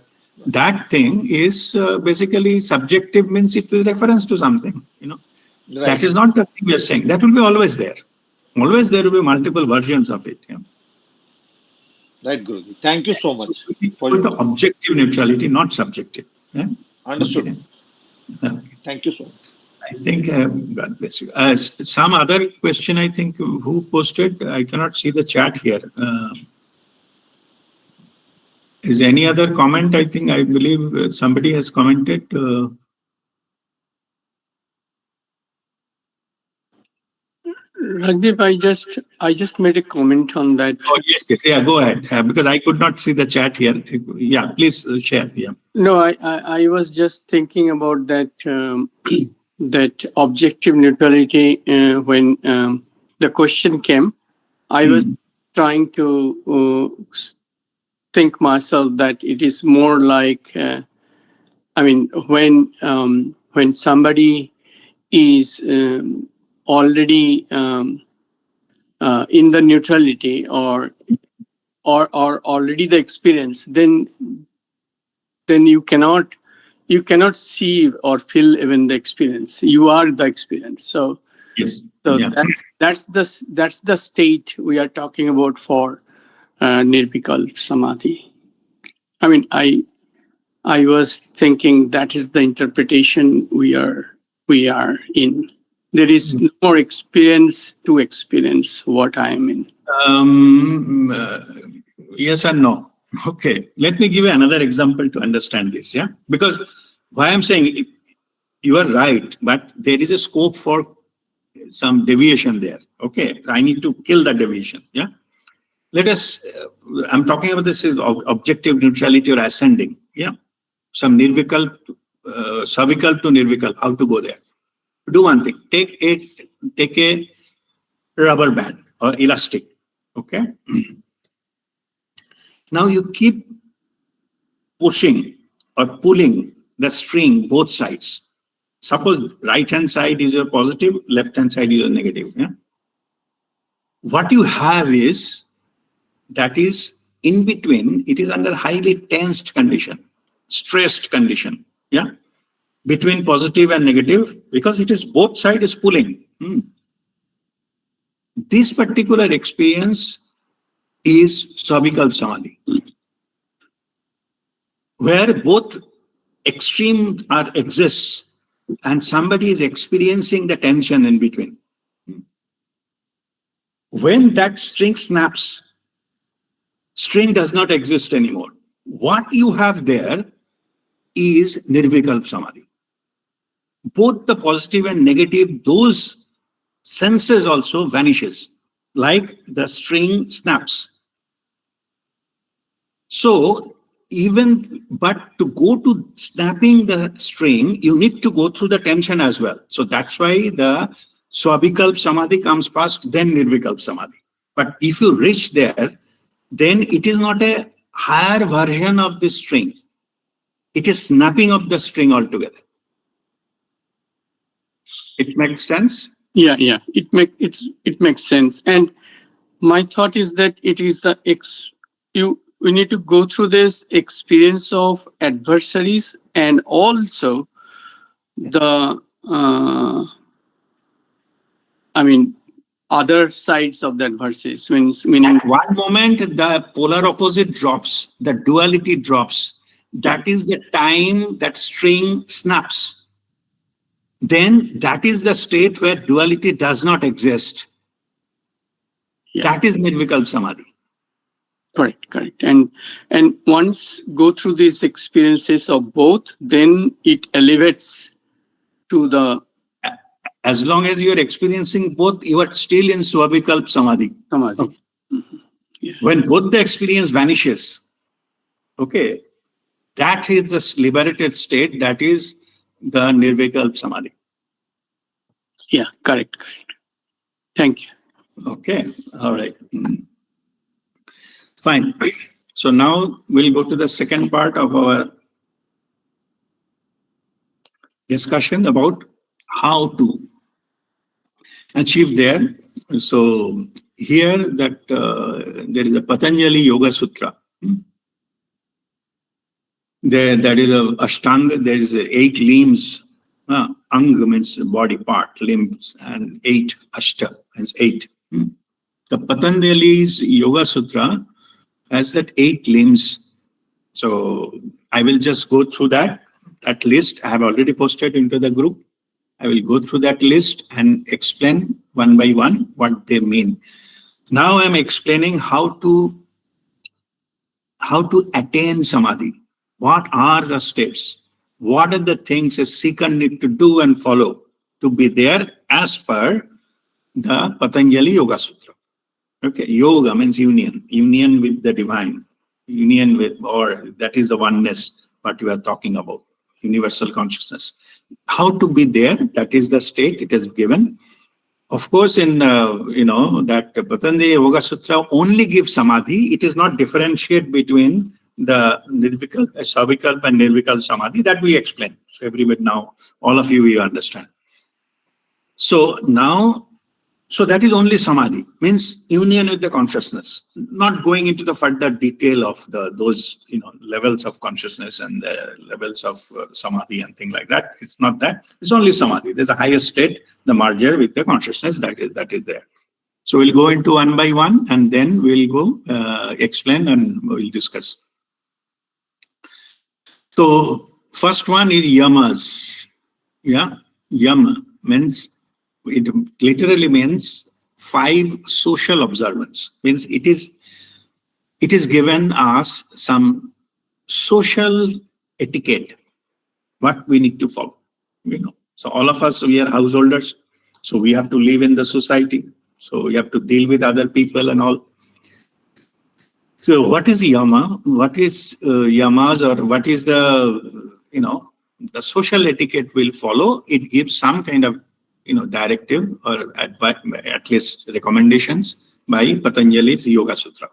that thing is basically subjective, means it will reference to something. Right. That is not the thing we are saying. That will be always there. Always there will be multiple versions of it. Yeah. Right, Guruji. Thank you so much. So for the objective neutrality, not subjective. Yeah? Understood. Okay. Thank you so much. I think, God bless you. Some other question, I think, who posted? I cannot see the chat here. Is any other comment? I believe somebody has commented. Ragdeep, I just made a comment on that. Oh, yes. Yeah, go ahead. Because I could not see the chat here. Yeah, please share. Yeah. No, I was just thinking about that that objective neutrality when the question came. I was trying to think myself that it is more like when somebody is already in the neutrality or already the experience, then you cannot see or feel even the experience. You are the experience. So Yes. so Yeah. that's the state we are talking about for Nirvikalpa Samadhi. I mean, I was thinking that is the interpretation we are in. There is no more experience to experience what I am in. Yes and no. Okay. Let me give you another example to understand this. Yeah. Because why I'm saying you are right, but there is a scope for some deviation there. Okay. I need to kill that deviation. Yeah. Let us, I'm talking about this is objective neutrality or ascending. Yeah. Some Nirvikalpa, Savikapa to Nirvikalpa, how to go there. Do one thing. Take a rubber band or elastic. Okay. Now you keep pushing or pulling the string both sides. Suppose right hand side is your positive, left hand side is your negative. Yeah? What you have is that is in between, it is under highly tensed condition, stressed condition. Yeah. Between positive and negative, because it is both side is pulling. This particular experience is Savikapa Samadhi, where both extremes exists and somebody is experiencing the tension in between. When that string snaps, string does not exist anymore. What you have there is Nirvikalpa Samadhi. Both the positive and negative, those senses also vanishes. like the string snaps. So but to go to snapping the string, you need to go through the tension as well. So that's why the Swavikalpa Samadhi comes first, then Nirvikalpa Samadhi. But if you reach there, then it is not a higher version of the string. It is snapping of the string altogether. It makes sense? Yeah. It makes sense. And my thought is that it is we need to go through this experience of adversaries and also the other sides of the adversaries. Meaning At one moment, the polar opposite drops, the duality drops. That is the time that string snaps. Then that is the state where duality does not exist. Yeah. That is Nirvikalpa Samadhi. Correct. And once go through these experiences of both, then it elevates to the... As long as you are experiencing both, you are still in Swavikalpa Samadhi. Samadhi. Mm-hmm. Yeah. When both the experience vanishes, okay, that is the liberated state, that is the Nirvikalpa Samadhi. Yeah, correct. Thank you. Okay, all right. Fine. So now we'll go to the second part of our discussion about how to achieve there. So here that there is a Patanjali Yoga Sutra. That is a Ashtanga, there is 8 limbs. Ang means body part, limbs, and 8 Ashta means 8. The Patanjali's Yoga Sutra has that 8 limbs. So I will just go through that list. I have already posted into the group. I will go through that list and explain one by one what they mean. Now I'm explaining how to attain Samadhi. What are the steps? What are the things a seeker need to do and follow to be there as per the Patanjali Yoga Sutra? Okay, yoga means union with the divine, union with, or that is the oneness, what you are talking about, universal consciousness. How to be there, that is the state it is given. Of course, in that Patanjali Yoga Sutra only gives Samadhi. It is not differentiate between the Nirvikalpa, Savikalpa and Nirvikalpa Samadhi, that we explain. So everybody now, all of you understand. So now, so that is only Samadhi, means union with the consciousness, not going into the further detail of those levels of consciousness and the levels of Samadhi and things like that. It's not that. It's only Samadhi. There's a higher state, the merger with the consciousness that is there. So we'll go into one by one and then we'll go explain and we'll discuss. So first one is Yamas. Yeah, Yama means, it literally means 5 social observances. Means it is given us some social etiquette, what we need to follow. So all of us, we are householders, so we have to live in the society. So we have to deal with other people and all. So what is Yama? What is Yamas, or what is the the social etiquette we'll follow? It gives some kind of directive or at least recommendations by Patanjali's Yoga Sutra.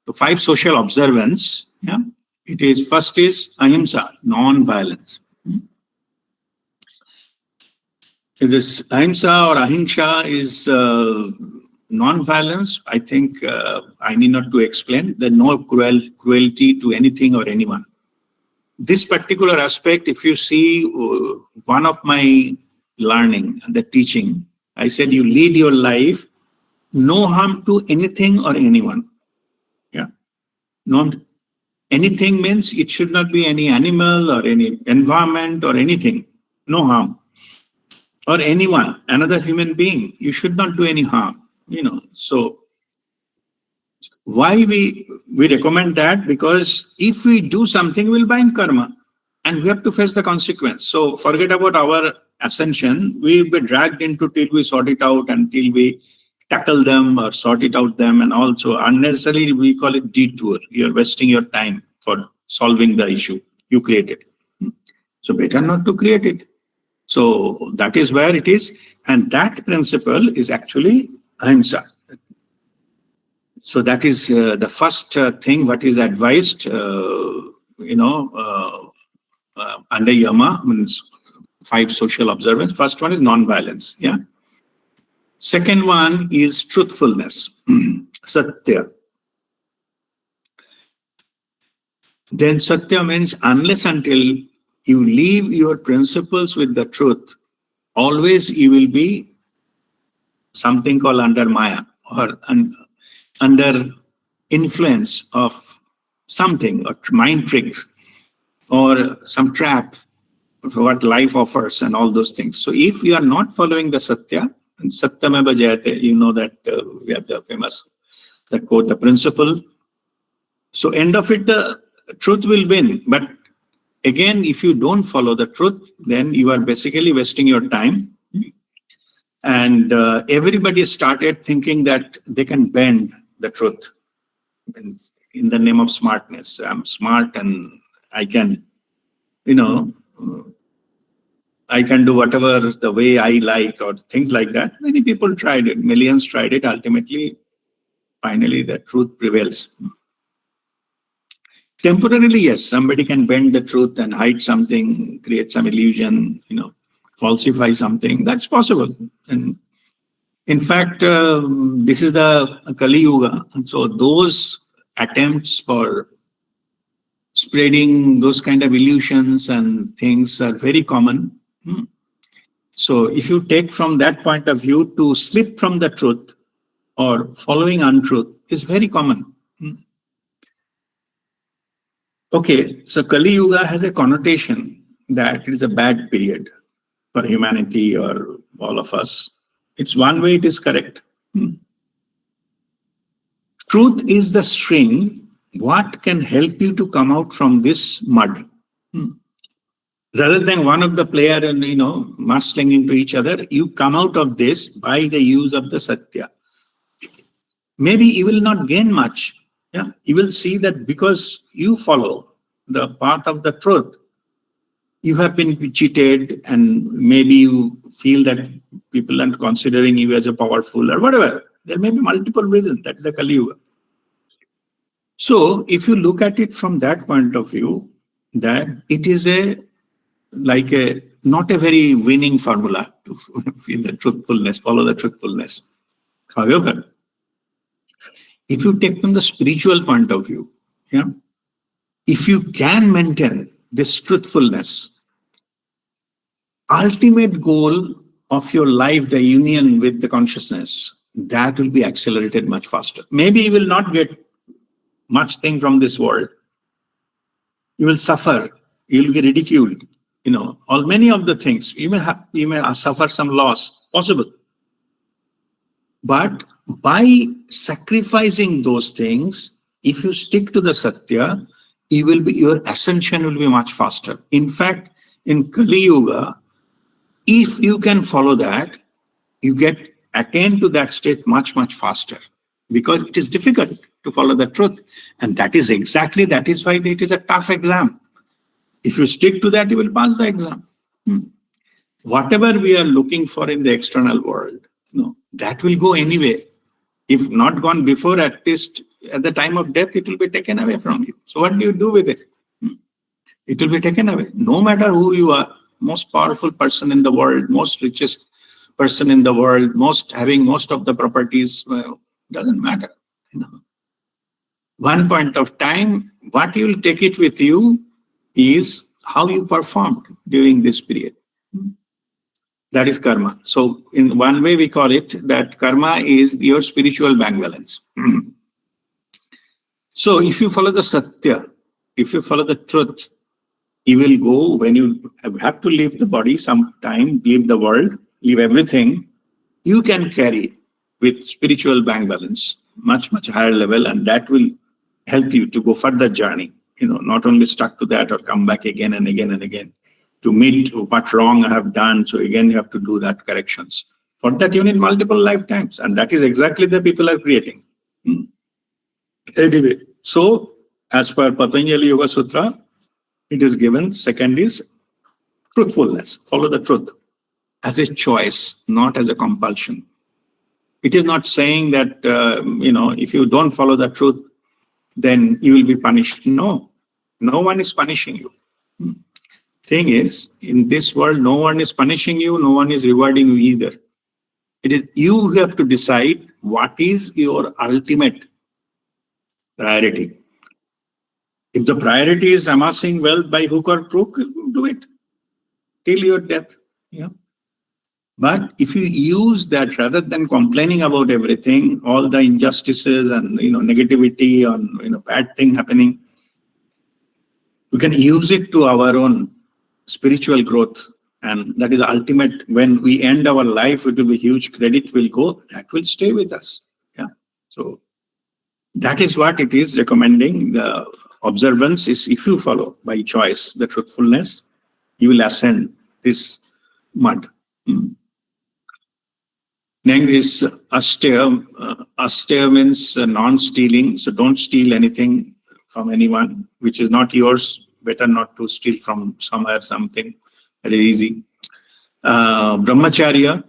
So 5 social observance. Yeah, it is first is ahimsa, non-violence. This ahimsa or ahimsa is non-violence. I think I need not to explain. There's no cruelty to anything or anyone. This particular aspect, if you see one of my learning, the teaching, I said you lead your life, no harm to anything or anyone. Yeah. No, anything means it should not be any animal or any environment or anything. No harm. Or anyone, another human being, you should not do any harm. So why we recommend that? Because if we do something, we'll bind karma and we have to face the consequence. So forget about our ascension. We'll be dragged into till we sort it out, until we tackle them or sort it out them, and also unnecessarily we call it detour. You're wasting your time for solving the issue you created. So better not to create it. So that is where it is, and that principle is actually ahimsa. So that is the first thing what is advised, under Yama, means 5 social observances. First one is non-violence. Yeah. Second one is truthfulness, satya. Then satya means unless until you leave your principles with the truth, always you will be something called under maya, or under influence of something, or mind tricks, or some trap of what life offers and all those things. So if you are not following the satya, and satyameva jayate, you know that we have the famous, the quote, the principle. So end of it, the truth will win. But again, if you don't follow the truth, then you are basically wasting your time. And everybody started thinking that they can bend the truth in the name of smartness. I'm smart and I can, I can do whatever the way I like, or things like that. Many people tried it. Millions tried it. Ultimately, finally, the truth prevails. Temporarily, yes, somebody can bend the truth and hide something, create some illusion, falsify something. That's possible. And in fact, this is the Kali Yuga. And so those attempts for spreading those kind of illusions and things are very common. So if you take from that point of view, to slip from the truth or following untruth is very common. Okay, so Kali Yuga has a connotation that it is a bad period for humanity or all of us. It's one way it is correct. Truth is the string. What can help you to come out from this mud? Rather than one of the player and, muscling into each other, you come out of this by the use of the satya. Maybe you will not gain much. Yeah, you will see that because you follow the path of the truth, you have been cheated, and maybe you feel that people are considering you as a powerful or whatever. There may be multiple reasons. That is the Kali Yuga. So if you look at it from that point of view, that it is not a very winning formula to feel the truthfulness, follow the truthfulness. However, if you take from the spiritual point of view, if you can maintain this truthfulness, ultimate goal of your life, the union with the consciousness, that will be accelerated much faster. Maybe you will not get much thing from this world. You will suffer. You will be ridiculed. All many of the things. You may suffer some loss. Possible. But by sacrificing those things, if you stick to the satya, your ascension will be much faster. In fact, in Kali Yuga, if you can follow that, you attain to that state much, much faster, because it is difficult to follow the truth. And that is why it is a tough exam. If you stick to that, you will pass the exam. Whatever we are looking for in the external world, that will go anyway. If not gone before, at least at the time of death, it will be taken away from you. So what do you do with it? It will be taken away. No matter who you are, most powerful person in the world, most richest person in the world, having most of the properties, doesn't matter. One point of time, what you will take it with you is how you performed during this period. That is karma. So in one way we call it that karma is your spiritual bank balance. So if you follow the satya, if you follow the truth, you will go, when you have to leave the body sometime, leave the world, leave everything, you can carry with spiritual bank balance much, much higher level, and that will help you to go further journey. Not only stuck to that or come back again and again and again to meet what wrong I have done. So again, you have to do that corrections. For that, you need multiple lifetimes, and that is exactly the people are creating. Anyway, so as per Patanjali Yoga Sutra, it is given. Second is truthfulness. Follow the truth as a choice, not as a compulsion. It is not saying that if you don't follow the truth, then you will be punished. No, no one is punishing you. Thing is, in this world, no one is punishing you, no one is rewarding you either. It is you who have to decide what is your ultimate priority. If the priority is amassing wealth by hook or crook, do it till your death. Yeah. But if you use that rather than complaining about everything, all the injustices and negativity on bad thing happening, we can use it to our own spiritual growth. And that is ultimate. When we end our life, it will be huge credit will go, that will stay with us. Yeah. So that is what it is recommending. The observance is, if you follow by choice the truthfulness, you will ascend this mud. Next is asteya. Asteya means non-stealing. So don't steal anything from anyone which is not yours. Better not to steal from somewhere something. Very easy. Brahmacharya.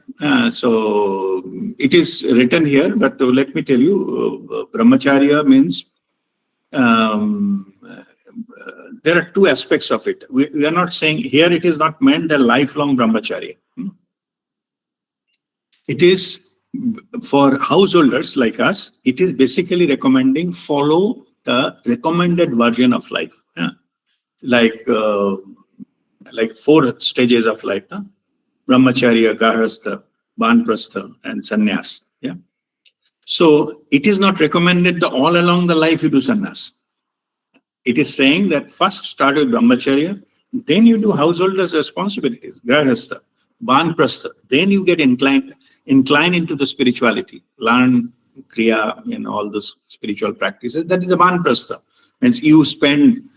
So it is written here, but let me tell you, brahmacharya means there are two aspects of it. We are not saying here it is not meant a lifelong brahmacharya. It is for householders like us. It is basically recommending follow the recommended version of life. Yeah. Like 4 stages of life. Brahmacharya, Gahrastha, Banprastha, and Sannyas. Yeah. So it is not recommended that all along the life you do sannyas. It is saying that first start with Brahmacharya, then you do householders' responsibilities, Gahrastha, Banprastha, then you get incline into the spirituality, learn Kriya and all those spiritual practices. That is a Banprastha. Means you spend,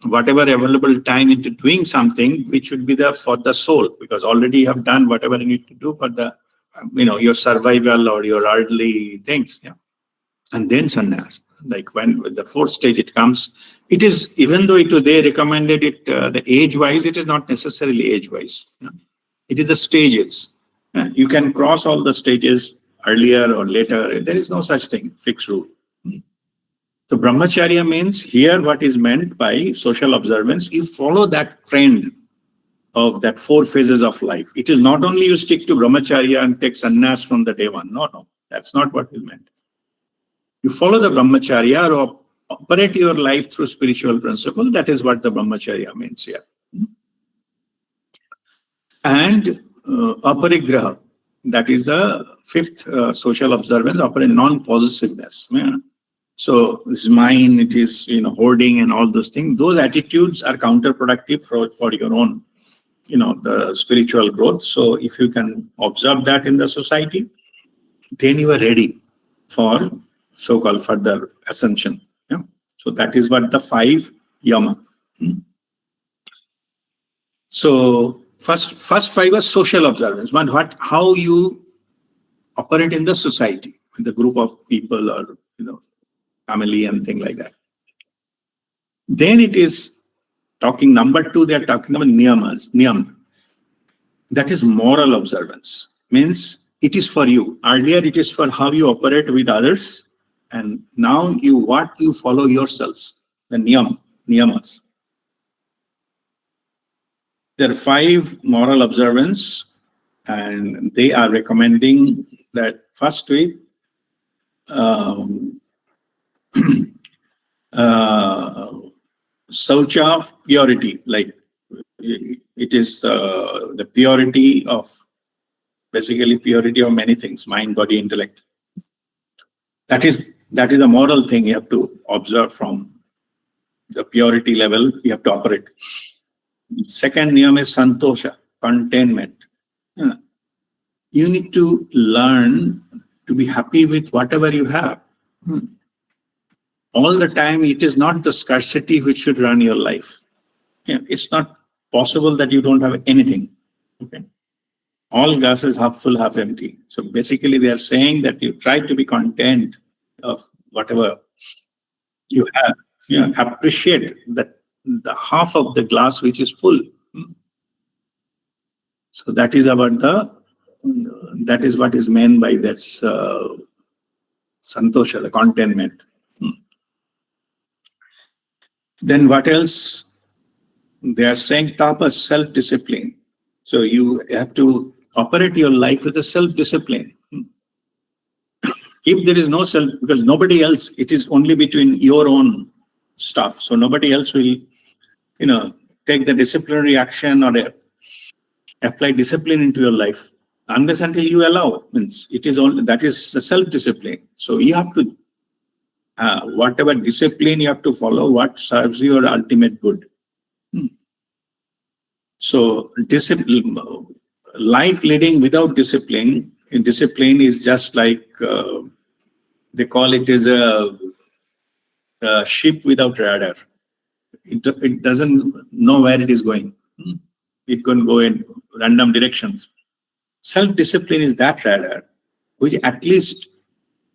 whatever available time into doing something which should be there for the soul, because already you have done whatever you need to do for the, your survival or your earthly things. Yeah. And then sannyas, like when with the 4th stage it comes, it is, even though they recommended it, the age-wise, it is not necessarily age-wise. Yeah. It is the stages. Yeah. You can cross all the stages earlier or later. There is no such thing, fixed rule. So brahmacharya means here what is meant by social observance, you follow that trend of that 4 phases of life. It is not only you stick to brahmacharya and take sannyas from the day one. No, that's not what is meant. You follow the brahmacharya or operate your life through spiritual principle. That is what the brahmacharya means here. And aparigraha, that is the 5th social observance, non-possessiveness. Yeah. So this is mine, it is hoarding and all those things. Those attitudes are counterproductive for your own, the spiritual growth. So if you can observe that in the society, then you are ready for so-called further ascension. Yeah. So that is what the 5 yama. So first 5 are social observance. But how you operate in the society, with the group of people or family and thing like that. Then it is talking number 2, they are talking about niyamas, niyam. That is moral observance. Means it is for you. Earlier it is for how you operate with others, and now what you follow yourselves, the niyamas. There are 5 moral observance, and they are recommending that first week, saucha, purity, like it is the purity of, basically purity of many things, mind, body, intellect. That is a moral thing you have to observe from the purity level you have to operate. Second niyam is santosha, contentment. Yeah. You need to learn to be happy with whatever you have. All the time, it is not the scarcity which should run your life. Yeah. It's not possible that you don't have anything. Okay. All glasses half full, half empty. So basically they are saying that you try to be content of whatever you have. Appreciate that the half of the glass which is full. So that is about that is what is meant by this santosha, the contentment. Then what else? They are saying tapas, self-discipline. So you have to operate your life with a self-discipline. If there is no self, because nobody else, it is only between your own stuff. So nobody else will, take the disciplinary action or apply discipline into your life unless until you allow. Means it is only that is the self-discipline. So you have to whatever discipline you have to follow, what serves your ultimate good. So discipline, life leading without discipline, discipline is just like they call it is a ship without rudder. It doesn't know where it is going. It can go in random directions. Self-discipline is that rudder, which at least,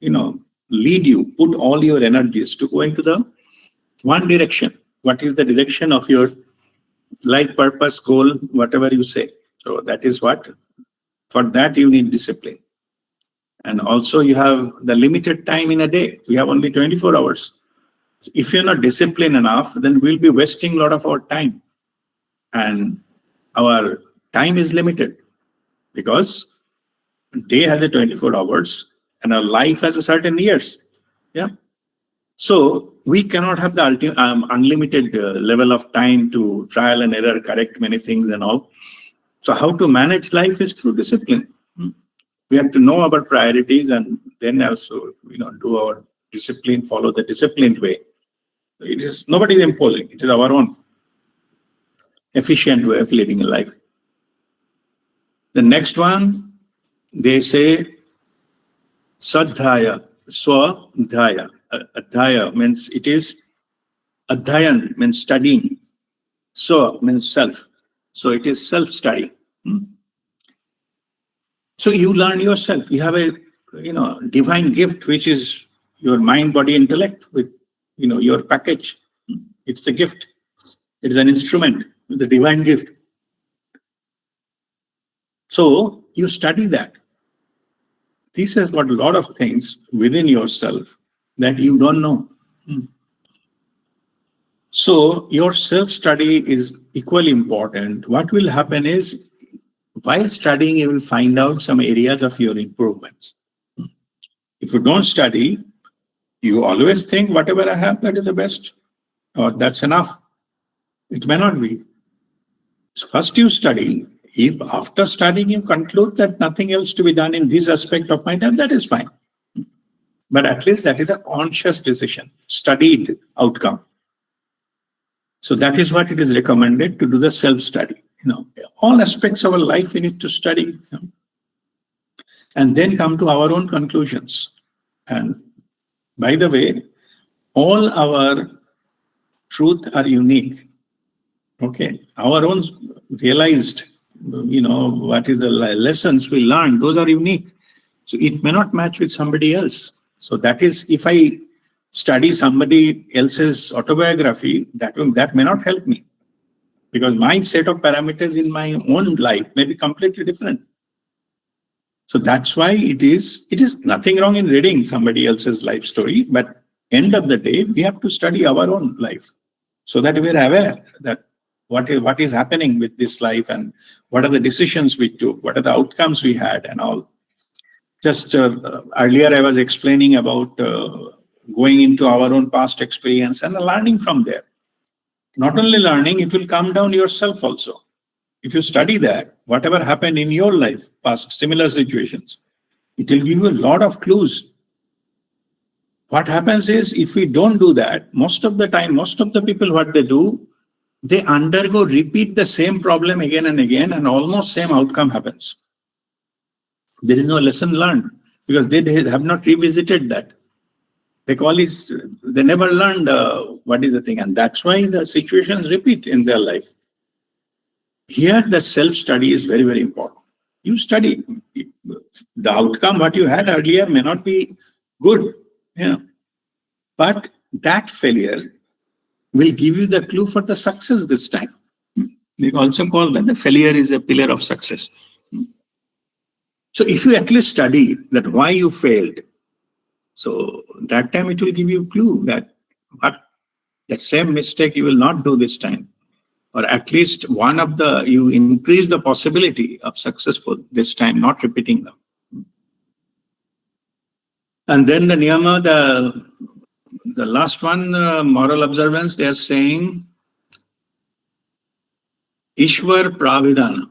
lead you, put all your energies to go into the one direction. What is the direction of your life purpose, goal, whatever you say. So that is what, for that you need discipline. And also you have the limited time in a day. We have only 24 hours. If you're not disciplined enough, then we'll be wasting a lot of our time. And our time is limited because day has a 24 hours and our life has a certain years. Yeah. So we cannot have the unlimited level of time to trial and error, correct many things and all. So how to manage life is through discipline. We have to know our priorities and then also, do our discipline, follow the disciplined way. It is nobody is imposing. It is our own efficient way of living a life. The next one, they say svadhyaya, svadhyaya. Adhyaya means it is, adhyayan means studying. So means self. So it is self-study. So you learn yourself. You have a divine gift, which is your mind, body, intellect with your package. It's a gift. It is an instrument, the divine gift. So you study that. This has got a lot of things within yourself that you don't know. So your self-study is equally important. What will happen is, while studying, you will find out some areas of your improvements. If you don't study, you always think whatever I have, that is the best, or that's enough. It may not be. So first you study. If after studying you conclude that nothing else to be done in this aspect of my life, that is fine. But at least that is a conscious decision, studied outcome. So that is what it is recommended to do the self-study. All aspects of our life we need to study, and then come to our own conclusions. And by the way, all our truth are unique. Okay, our own realized, what is the lessons we learned, those are unique. So it may not match with somebody else. So that is, if I study somebody else's autobiography, that may not help me. Because my set of parameters in my own life may be completely different. So that's why it is nothing wrong in reading somebody else's life story, but end of the day, we have to study our own life so that we're aware that what is happening with this life and what are the decisions we took, what are the outcomes we had and all. Just earlier I was explaining about going into our own past experience and learning from there. Not only learning, it will come down yourself also. If you study that, whatever happened in your life, past similar situations, it will give you a lot of clues. What happens is, if we don't do that, most of the time, most of the people, what they do, they repeat the same problem again and again, and almost same outcome happens. There is no lesson learned because they have not revisited that. They call it, they never learned what is the thing, and that's why the situations repeat in their life. Here, the self-study is very, very important. You study. The outcome, what you had earlier, may not be good. Yeah. But that failure will give you the clue for the success this time. We also call that the failure is a pillar of success. So if you at least study that why you failed, so that time it will give you a clue that that same mistake you will not do this time. Or at least you increase the possibility of successful this time, not repeating them. And then the niyama, the last one, moral observance, they are saying ishvarapranidhana,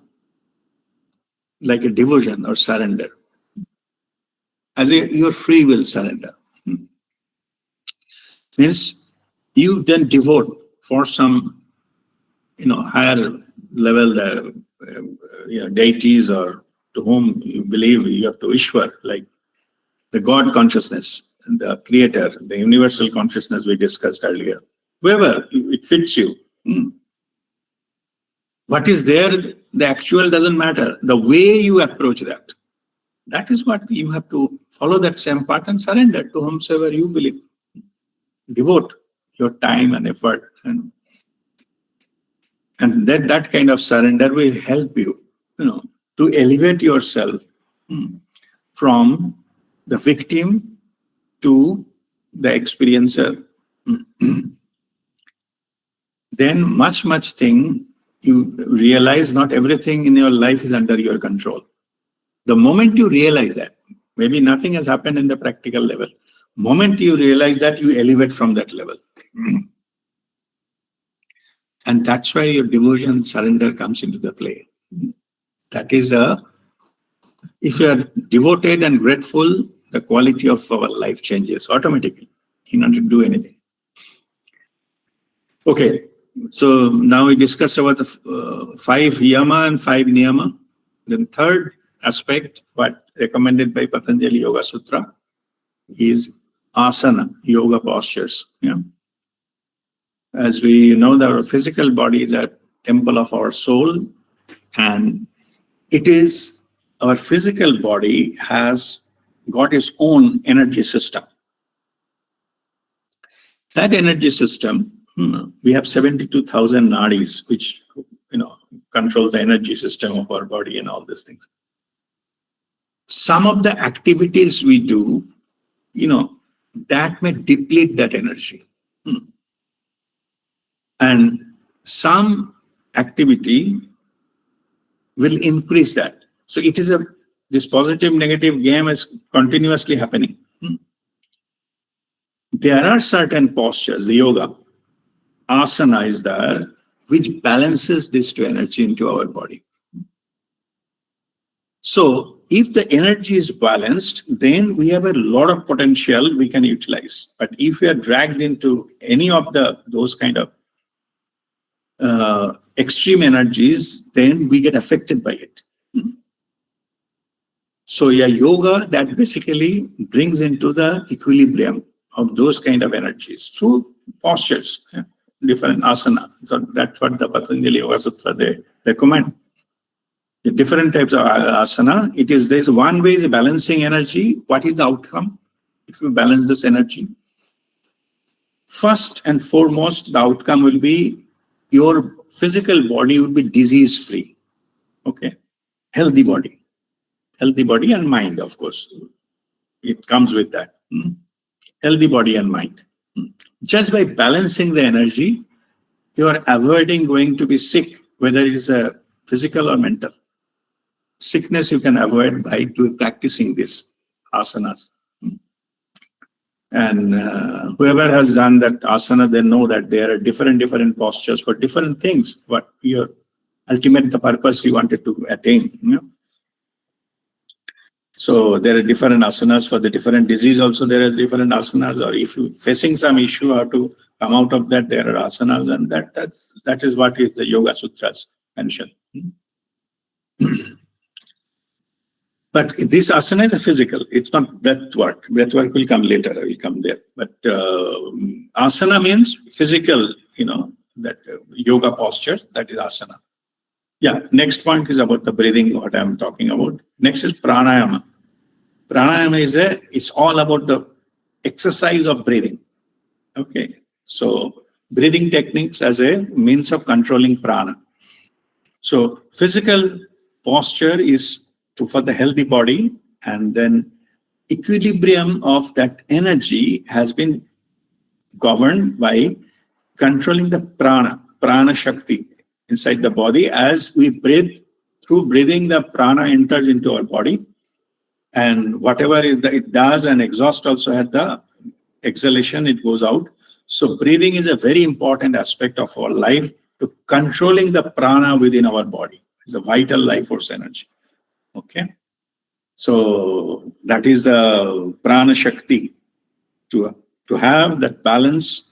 like a devotion or surrender, as your free will surrender. Means you then devote for some higher level deities, or to whom you believe you have to Ishwar, like the God consciousness, the creator, the universal consciousness we discussed earlier. Whoever it fits you. What is there, the actual doesn't matter. The way you approach that, that is what you have to follow, that same path and surrender to whomsoever you believe. Devote your time and effort, and that kind of surrender will help you, to elevate yourself from the victim to the experiencer. Then much thing, you realize not everything in your life is under your control. The moment you realize that, maybe nothing has happened in the practical level. Moment you realize that, you elevate from that level. And that's why your devotion, surrender comes into the play. That is if you are devoted and grateful, the quality of our life changes automatically. You don't have to do anything. Okay, so now we discussed about the 5 yama and 5 niyama. Then third aspect, what recommended by Patanjali Yoga Sutra, is asana, yoga postures. Yeah. As we know, that our physical body is a temple of our soul, and it is, our physical body has got its own energy system. That energy system, we have 72,000 nadis, which control the energy system of our body and all these things. Some of the activities we do, that may deplete that energy. And some activity will increase that. So it is this positive negative game is continuously happening. There are certain postures, the yoga, asana is there, which balances this to energy into our body. So if the energy is balanced, then we have a lot of potential we can utilize. But if we are dragged into any of those kind of extreme energies, then we get affected by it. So yoga that basically brings into the equilibrium of those kind of energies through postures, different asana. So that's what the Patanjali Yoga Sutra they recommend. The different types of asana. There's one way is balancing energy. What is the outcome if you balance this energy? First and foremost, the outcome will be your physical body will be disease-free. Okay, healthy body and mind, of course. It comes with that. Healthy body and mind. Just by balancing the energy, you are avoiding going to be sick, whether it is a physical or mental. Sickness you can avoid by practicing this asanas. And whoever has done that asana, they know that there are different postures for different things. What your ultimate, the purpose you wanted to attain. So there are different asanas for the different disease. Also, there are different asanas. Or if you're facing some issue, how to come out of that, there are asanas, and that is what is the Yoga Sutras mentioned. But this asana is a physical. It's not breath work. Breath work will come later. I will come there. But asana means physical. That yoga posture. That is asana. Yeah, next point is about the breathing, what I'm talking about. Next is pranayama. Pranayama it's all about the exercise of breathing. Okay, so breathing techniques as a means of controlling prana. So physical posture is for the healthy body, and then equilibrium of that energy has been governed by controlling the prana shakti inside the body. As we breathe, through breathing, the prana enters into our body, and whatever it does, and exhaust also at the exhalation, it goes out. So breathing is a very important aspect of our life to controlling the prana within our body. It's a vital life force energy. Okay. So that is the prana shakti. To have that balance,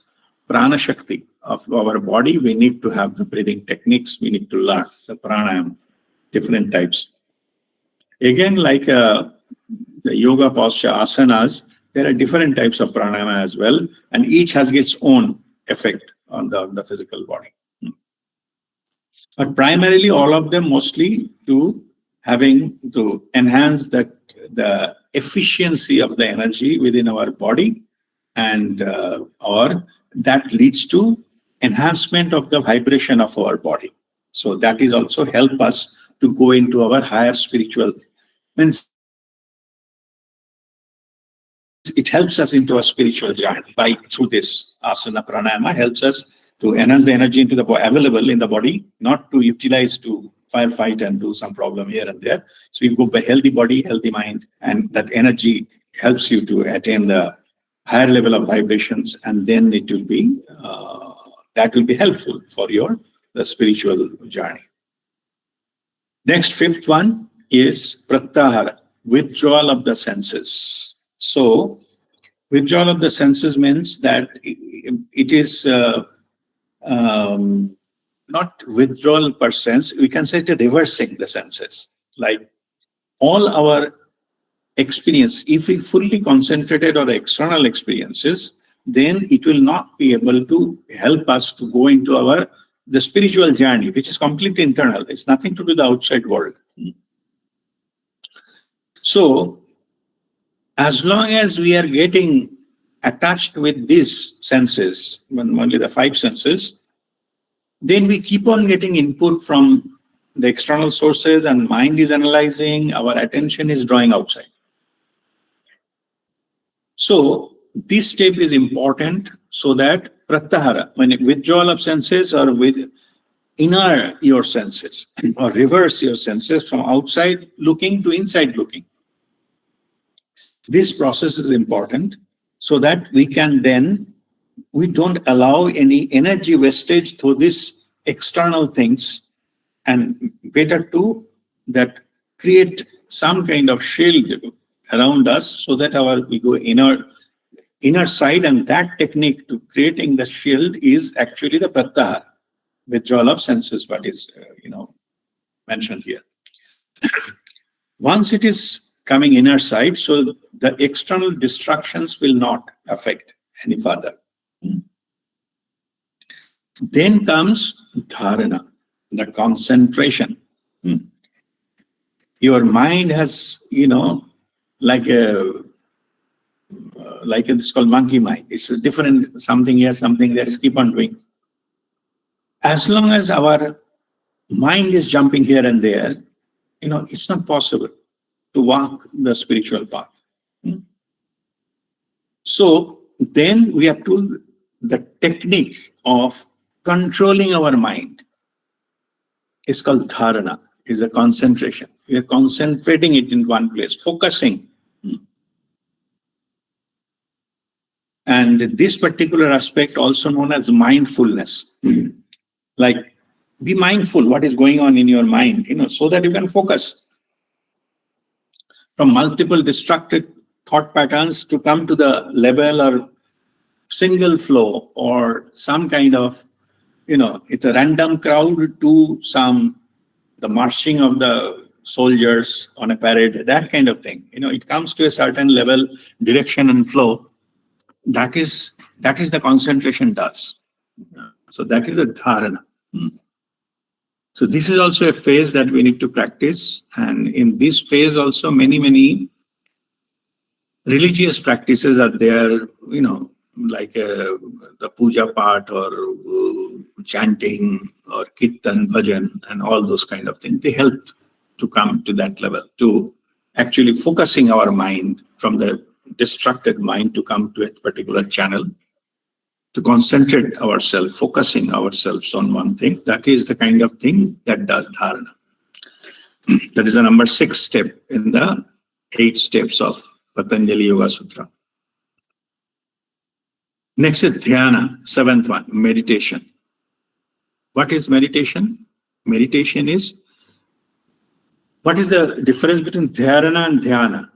prana shakti of our body, we need to have the breathing techniques. We need to learn the pranayama, different types. Again, like the yoga posture, asanas, there are different types of pranayama as well, and each has its own effect on the physical body. But primarily, all of them mostly to enhance the efficiency of the energy within our body, and or that leads to enhancement of the vibration of our body. So that is also help us to go into our higher spiritual. Means it helps us into a spiritual journey through this asana pranayama helps us to enhance the energy into the available in the body, not to utilize to firefight and do some problem here and there. So you go by healthy body, healthy mind, and that energy helps you to attain the higher level of vibrations, and then it will be that will be helpful for the spiritual journey. Next, fifth one is pratyahara, withdrawal of the senses. So withdrawal of the senses means that it is not withdrawal per sense. We can say it's reversing the senses. Like all our experience, if we fully concentrated on external experiences, then it will not be able to help us to go into the spiritual journey, which is completely internal. It's nothing to do with the outside world. So as long as we are getting attached with these senses, only the five senses, then we keep on getting input from the external sources, and mind is analyzing, our attention is drawing outside. So this step is important so that pratyahara, when withdrawal of senses or with inner your senses or reverse your senses from outside looking to inside looking. This process is important so that we don't allow any energy wastage through these external things, and better to that create some kind of shield around us so that we go inner side, and that technique to creating the shield is actually the pratyahara, withdrawal of senses, what is mentioned here. Once it is coming inner side, so the external distractions will not affect any further. Then comes dharana, the concentration. Your mind has, like it's called monkey mind. It's a different something here, something there. Keep on doing. As long as our mind is jumping here and there, it's not possible to walk the spiritual path. So then we have to the technique of controlling our mind. It's called dharana. Is a concentration. We are concentrating it in one place, focusing. And this particular aspect, also known as mindfulness, like be mindful what is going on in your mind, so that you can focus from multiple distracted thought patterns to come to the level or single flow or some kind of, it's a random crowd to the marching of the soldiers on a parade, that kind of thing. It comes to a certain level, direction and flow. That is the concentration does. So that is the dharana. So this is also a phase that we need to practice. And in this phase also many religious practices are there, like the puja part or chanting or kirtan, bhajan, and all those kind of things. They help to come to that level, to actually focusing our mind from the distracted mind to come to a particular channel, to concentrate ourselves, focusing ourselves on one thing. That is the kind of thing that does dharana. That is the number 6 step in the 8 steps of Patanjali Yoga Sutra. Next is dhyana, 7th one, meditation. What is meditation? Meditation is, what is the difference between dharana and dhyana?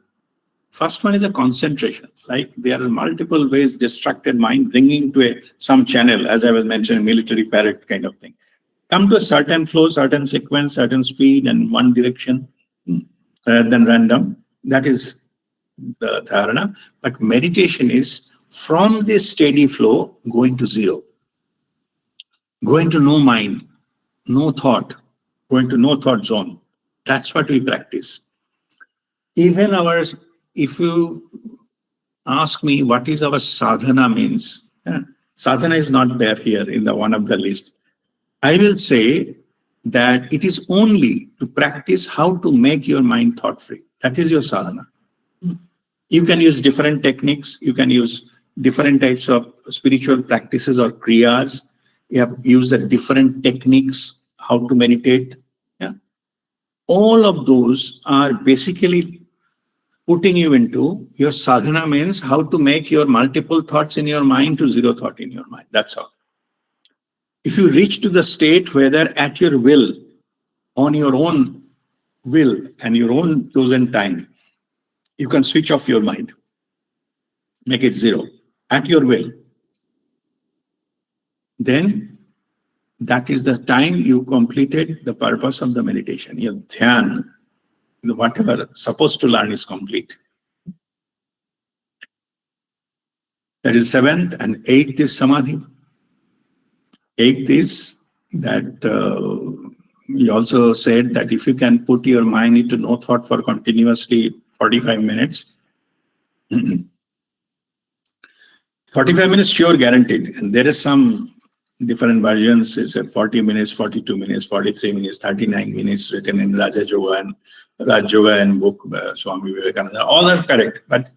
First one is a concentration. Like there are multiple ways distracted mind bringing to some channel, as I was mentioning, military parrot kind of thing. Come to a certain flow, certain sequence, certain speed, and one direction rather than random. That is the dharana. But meditation is from this steady flow going to zero, going to no mind, no thought, going to no thought zone. That's what we practice. Even if you ask me what is our sadhana means, sadhana is not there here in the one of the list. I will say that it is only to practice how to make your mind thought free. That is your sadhana. You can use different techniques. You can use different types of spiritual practices or kriyas. You have used the different techniques, how to meditate. Yeah. All of those are basically putting you into your sadhana, means how to make your multiple thoughts in your mind to zero thought in your mind. That's all. If you reach to the state whether at your will, on your own will and your own chosen time, you can switch off your mind, make it zero at your will, then that is the time you completed the purpose of the meditation. Your dhyan, whatever supposed to learn, is complete. That is 7th, and 8th is samadhi. 8th is that we also said that if you can put your mind into no thought for continuously 45 minutes, 45 minutes sure guaranteed. And there is some different versions. It's at 40 minutes, 42 minutes, 43 minutes, 39 minutes written in Raja Yoga and Raj Yoga and book Swami Vivekananda. All are correct. But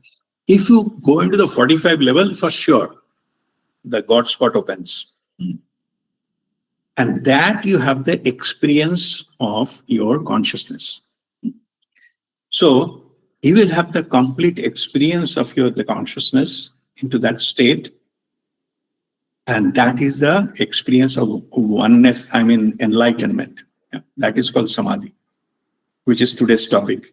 if you go into the 45 level, for sure, the God spot opens. And that you have the experience of your consciousness. So you will have the complete experience of the consciousness into that state. And that is the experience of oneness, enlightenment. Yeah, that is called samadhi, which is today's topic.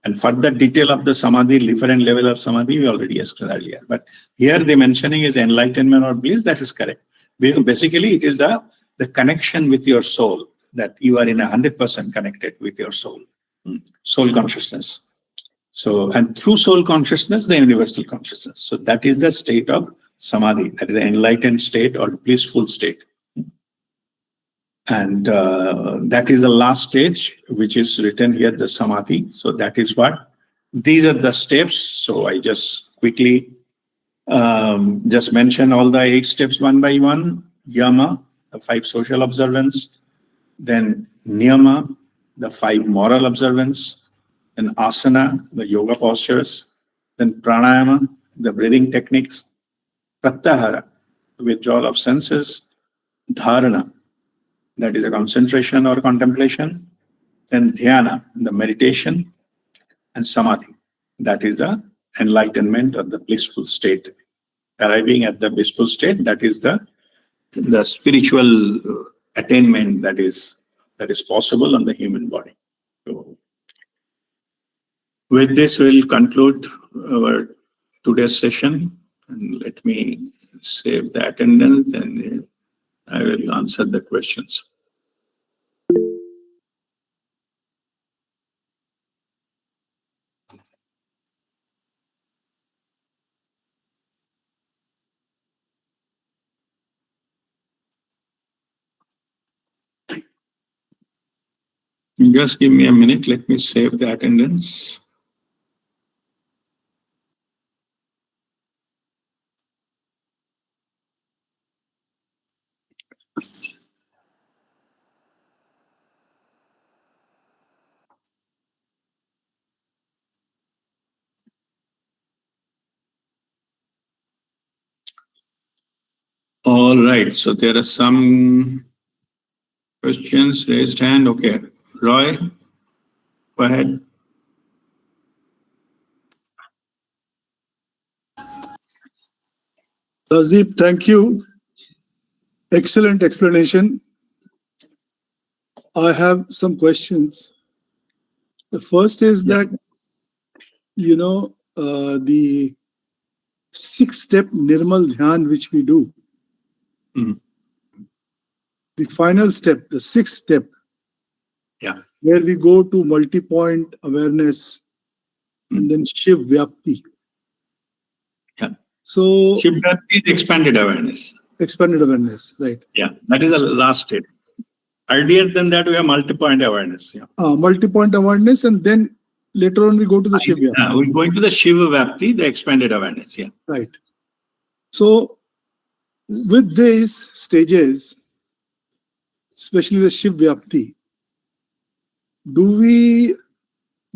And further detail of the samadhi, different level of samadhi, we already explained earlier. But here the mentioning is enlightenment or bliss, that is correct. Basically, it is the connection with your soul, that you are in 100% connected with your soul, soul consciousness. So, and through soul consciousness, the universal consciousness. So that is the state of samadhi, that is the enlightened state or blissful state. And that is the last stage, which is written here, the samadhi. So that is what, these are the steps. So I just quickly just mention all the 8 steps one by one. Yama, the 5 social observance. Then niyama, the 5 moral observance. Then asana, the yoga postures. Then pranayama, the breathing techniques. Pratyahara, withdrawal of senses. Dharana, that is a concentration or contemplation. Then dhyana, the meditation. And samadhi, that is the enlightenment or the blissful state. Arriving at the blissful state, that is the spiritual attainment that is possible on the human body. So, with this, we'll conclude our today's session. And let me save the attendance and I will answer the questions. Just give me a minute. Let me save the attendance. All right. So there are some questions, raised hand. Okay. Roy, go ahead. Rajdeep, thank you. Excellent explanation. I have some questions. The first is that, the 6-step Nirmal Dhyan which we do, the final step, the 6th step, where we go to multi-point awareness and then Shiv Vyapti. So Shiv Vyapti is expanded awareness. Expanded awareness, right? Yeah, that is the last state. Earlier than that, we have multi-point awareness. Multi-point awareness, and then later on we go to the Shiv Vyapti. We're going to the Shiva Vyapti, the expanded awareness. Yeah. Right. So with these stages, especially the Shiv Vyapti, do we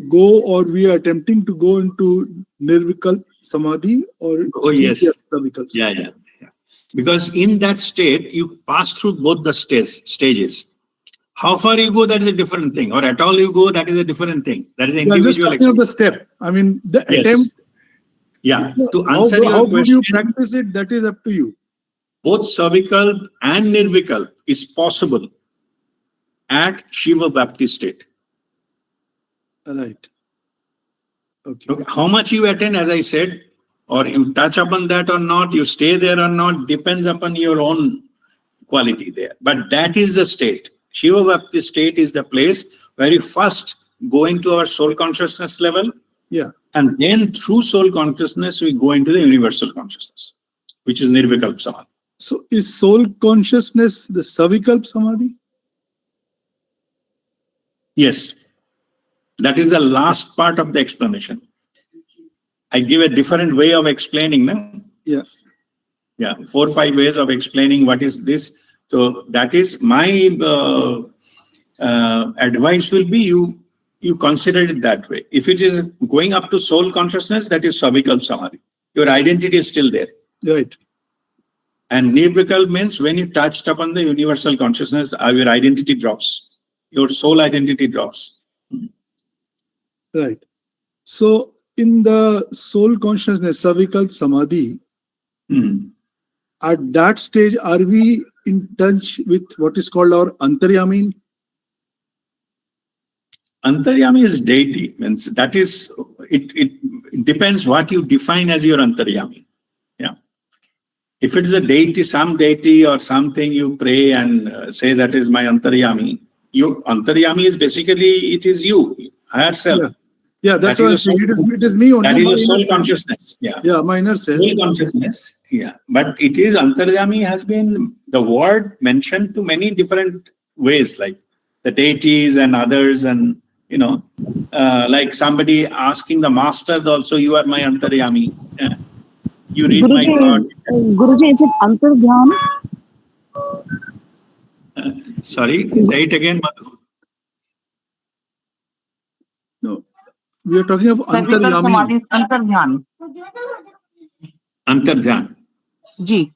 go, or we are attempting to go into Nirvikalpa Samadhi, or yes. Savikapa? Yeah. Because in that state, you pass through both the stages. How far you go, that is a different thing. Or at all you go, that is a different thing. That is an individual just talking of the step. I mean, the attempt. Yeah. To answer your how question, would you practice it? That is up to you. Both Savikalpa and Nirvikalpa is possible at Shiva Vyapti state. Right. Okay. How much you attain, as I said, or you touch upon that or not, you stay there or not, depends upon your own quality there. But that is the state. Shiva Vyapti state is the place where you first go into our soul consciousness level. Yeah. And then through soul consciousness, we go into the universal consciousness, which is Nirvikalpa Samadhi. So is soul consciousness the Savikalpa Samadhi? Yes. That is the last part of the explanation. I give a different way of explaining, no? Yeah. Yeah, 4 or 5 ways of explaining what is this. So that is my advice will be you consider it that way. If it is going up to soul consciousness, that is Savikalpa Samadhi. Your identity is still there. Right. And Nirvikalpa means when you touched upon the universal consciousness, your identity drops. Your soul identity drops. Right. So in the soul consciousness, Savikalpa Samadhi, at that stage, are we in touch with what is called our Antaryami? Antaryami is deity. Means that is, it depends what you define as your Antaryami. Yeah. If it is a deity, some deity or something you pray and say that is my Antaryami, your Antaryami is basically, it is you, higher self. Yeah, that's what I'm saying. It is me only. That is your soul consciousness. Yeah. Yeah, my inner self. Soul consciousness. Yeah. But it is, Antaryami has been the word mentioned to many different ways, like the deities and others, and like somebody asking the master also, you are my Antaryami. Yeah. You read my thought. Guruji, is it Antardhyan? Sorry, say it again, Madhu. No, we are talking of Antaryami. Antardhyan. Antardhyan. Ji.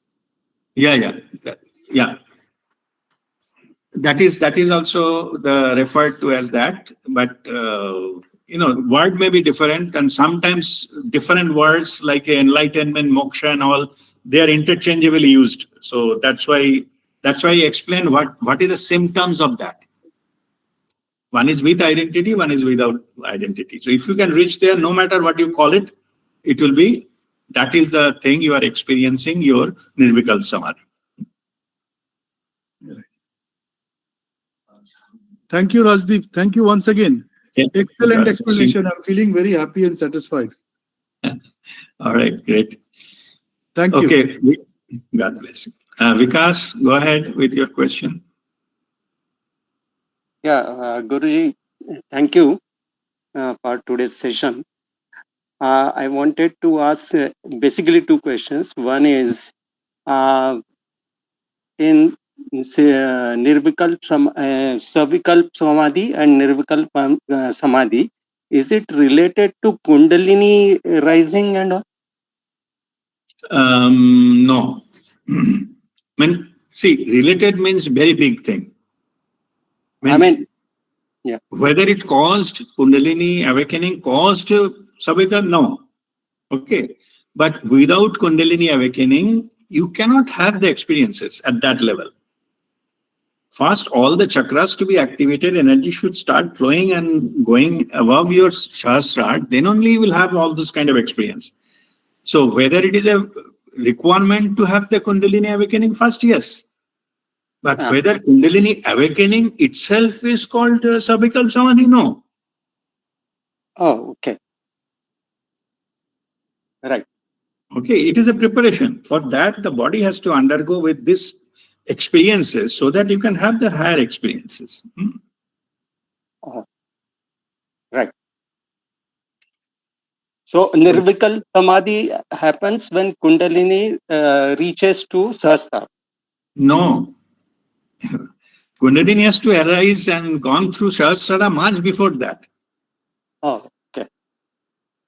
Yeah. That is also referred to as that, but word may be different, and sometimes different words like enlightenment, moksha, and all, they are interchangeably used. So that's why I explained what is the symptoms of that. One is with identity, one is without identity. So if you can reach there, no matter what you call it, it will be, that is the thing you are experiencing, your Nirvikalpa Samadhi. Thank you, Rajdeep. Thank you once again. Yeah. Excellent explanation. I'm feeling very happy and satisfied. All right, great. Thank you. Okay, God bless you. Vikas, go ahead with your question. Guruji, thank you for today's session. I wanted to ask basically two questions. One is in Savikalp Samadhi and Nirvikalpa Samadhi, is it related to Kundalini rising and all? No. See, related means very big thing. Whether it caused Kundalini awakening, caused Savikal, no. Okay. But without Kundalini awakening, you cannot have the experiences at that level. First, all the chakras to be activated, energy should start flowing and going above your Sahasrara, then only you will have all this kind of experience. So whether it is a requirement to have the Kundalini awakening first, yes. But whether Kundalini awakening itself is called Savikal Samadhi, no. Oh, okay. Right. Okay, it is a preparation. For that, the body has to undergo with these experiences so that you can have the higher experiences. Right. So Nirvikal Samadhi happens when Kundalini reaches to Sahasrara. No. Kundalini has to arise and gone through Sahasrara much before that. Oh, okay.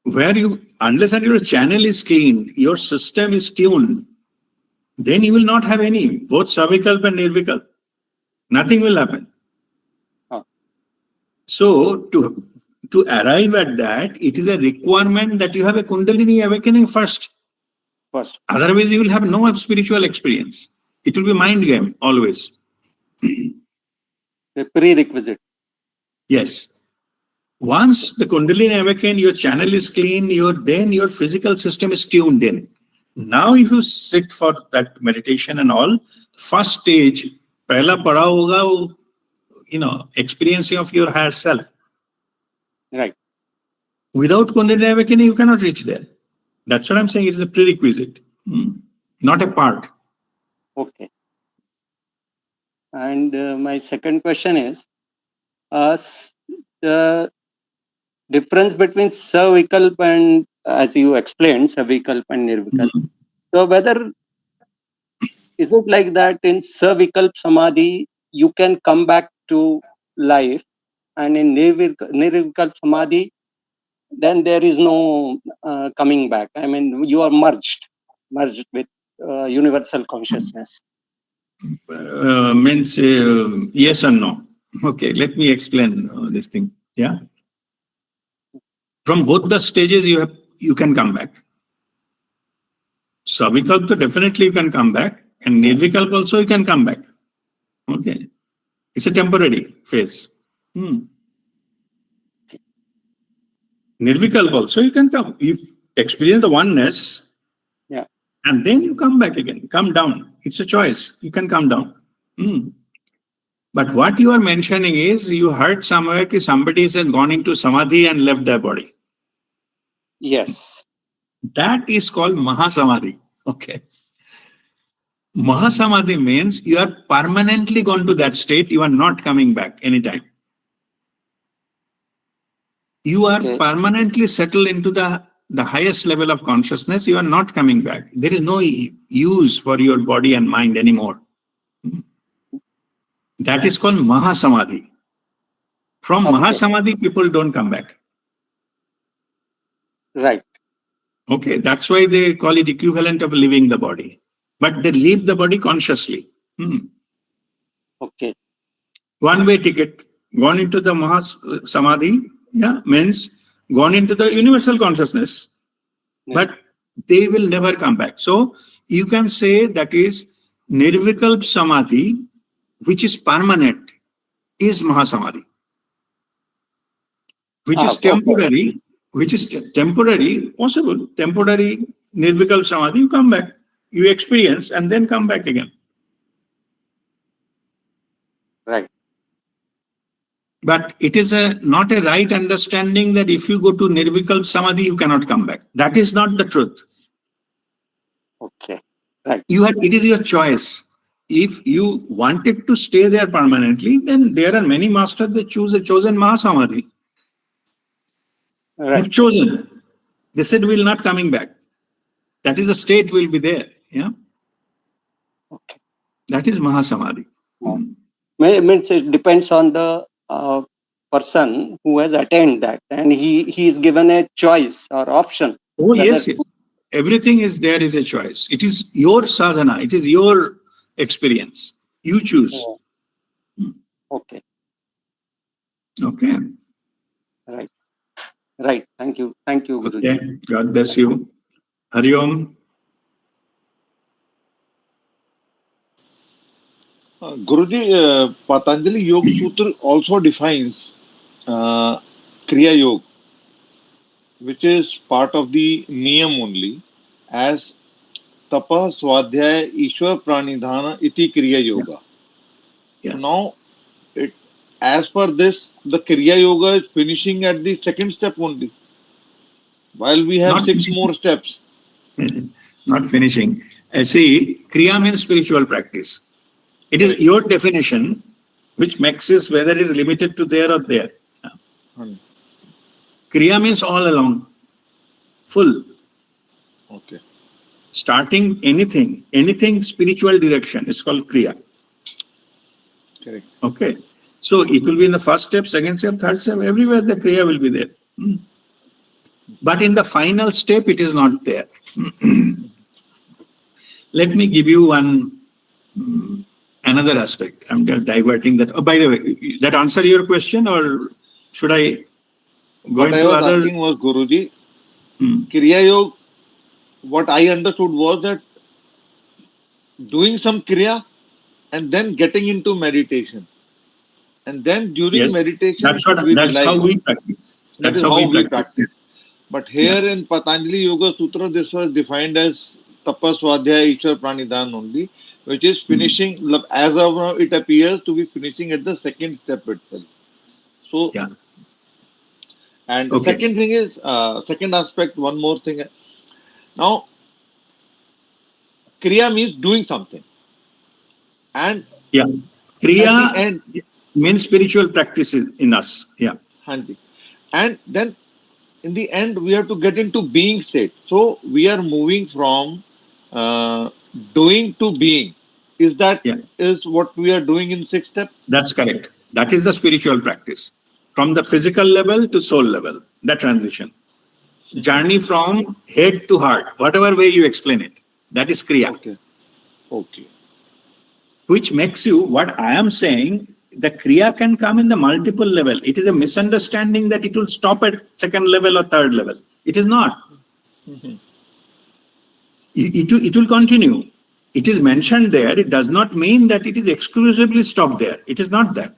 Where you, unless and your channel is clean, your system is tuned, then you will not have any, both Savikalp and Nirvikalp. Nothing will happen. So to arrive at that, it is a requirement that you have a Kundalini awakening first. Otherwise, you will have no spiritual experience. It will be mind game always. A prerequisite. Yes. Once the Kundalini awaken, your channel is clean, then your physical system is tuned in. Now if you sit for that meditation and all, first stage, pehla pada hoga, experiencing of your higher self. Right. Without Kundalini awakening, you cannot reach there. That's what I'm saying. It is a prerequisite, not a part. Okay. And my second question is, the difference between Savikalp and, as you explained, Savikalp and Nirvikalp. So whether, is it like that in Savikalp Samadhi, you can come back to life, and in Nirvikalp Samadhi, then there is no coming back. I mean, you are merged with universal consciousness. Means yes and no. Okay, let me explain this thing. Yeah. From both the stages, you can come back. Savikalpa definitely you can come back, and Nirvikalpa also you can come back. Okay, it's a temporary phase. Nirvikalpa also you can come. You experience the oneness, and then you come back again. Come down. It's a choice. You can come down. But what you are mentioning is you heard somewhere that somebody has gone into Samadhi and left their body. Yes. That is called Mahasamadhi. Okay. Mahasamadhi means you are permanently gone to that state. You are not coming back anytime. You are permanently settled into the highest level of consciousness. You are not coming back. There is no use for your body and mind anymore. That is called Mahasamadhi. From Mahasamadhi, people don't come back. Right. Okay, that's why they call it equivalent of leaving the body. But they leave the body consciously. Okay. One-way ticket, gone into the Mahasamadhi, means gone into the universal consciousness. But they will never come back. So you can say that is Nirvikalpa Samadhi, which is permanent, is Mahasamadhi. Which is temporary, possible, temporary Nirvikalpa Samadhi, you come back, you experience and then come back again. Right. But it is not a right understanding that if you go to Nirvikalpa Samadhi, you cannot come back. That is not the truth. Okay. Right. It is your choice. If you wanted to stay there permanently, then there are many masters that chosen Mahasamadhi. Right. They've chosen. They said we're not coming back. That is the state will be there. Yeah. Okay. That is Mahasamadhi. Means it depends on the person who has attained that, and he is given a choice or option. Oh, whether yes, yes. Everything is there is a choice. It is your sadhana. It is your experience. You choose. Okay. Okay. Right. Right. Thank you. Thank you, Guruji. Okay. God bless you. Hari Om. Guruji, Patanjali Yoga Sutra also defines Kriya Yoga, which is part of the Niyam only, as tapas, svadhyaya, ishvarapranidhana, iti Kriya Yoga. Yeah. So now, it, as per this, the Kriya Yoga is finishing at the second step only, while we have Not 6 finishing. more steps. Not finishing. See, Kriya means spiritual practice. It is your definition which makes it whether it is limited to there or there. Kriya means all along, full. Okay. Starting anything spiritual direction is called Kriya. Correct. Okay. So it will be in the first step, second step, third step, everywhere the Kriya will be there. But in the final step, it is not there. Let me give you another aspect. I'm just diverting that. Oh, by the way, that answer your question, or should I go What I into was other? asking was, Guruji, Kriya Yoga, what I understood was that doing some Kriya and then getting into meditation. And then during Yes, meditation, that's we how realize we practice. that That's is how how we we practice. practice. But here in Patanjali Yoga Sutra, this was defined as tapas, svadhyaya, ishvarapranidhana only, which is finishing, as of now, it appears to be finishing at the second step itself. So, Yeah. and Okay. second thing is, second aspect, one more thing. Now, Kriya means doing something. And Yeah. at the Kriya end, means spiritual practices in us. Yeah. Hanji. And then in the end, we have to get into being state. So we are moving from doing to being. Is that is what we are doing in 6 steps? That's correct. That is the spiritual practice. From the physical level to soul level, that transition. Journey from head to heart, whatever way you explain it, that is Kriya. Okay. Okay. Which makes you, what I am saying, the Kriya can come in the multiple level. It is a misunderstanding that it will stop at second level or third level. It is not. It will continue. It is mentioned there. It does not mean that it is exclusively stopped there. It is not that.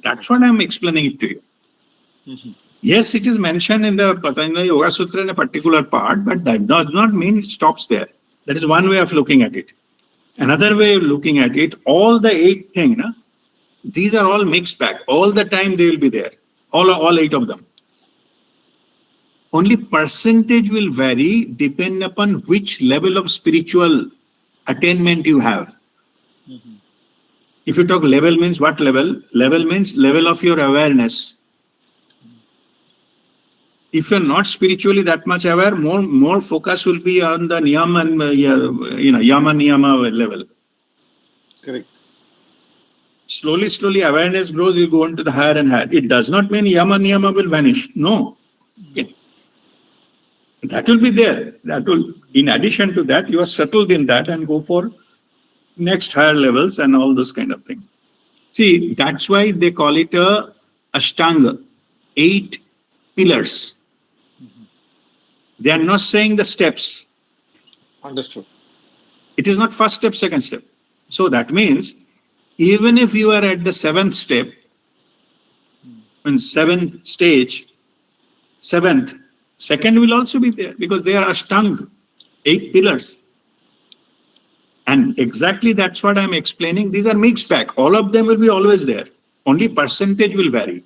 That's what I am explaining it to you. Yes, it is mentioned in the Patanjali Yoga Sutra in a particular part, but that does not mean it stops there. That is one way of looking at it. Another way of looking at it, all the 8 things, these are all mixed bag. All the time they will be there. All 8 of them. Only percentage will vary depending upon which level of spiritual attainment you have. If you talk level means what level? Level means level of your awareness. If you're not spiritually that much aware, more focus will be on the Niyama and Yama Niyama level. Correct. Slowly awareness grows, you go into the higher and higher. It does not mean Yama Niyama will vanish. No. Okay. That will be there. That will, in addition to that, you are settled in that and go for next higher levels and all those kind of things. See, that's why they call it a Ashtanga, 8 pillars. They are not saying the steps. Understood. It is not first step, second step. So that means even if you are at the 7th step, in 7th stage, 7th, second will also be there because they are Ashtanga, 8 pillars. And exactly that's what I'm explaining. These are mixed bag. All of them will be always there. Only percentage will vary.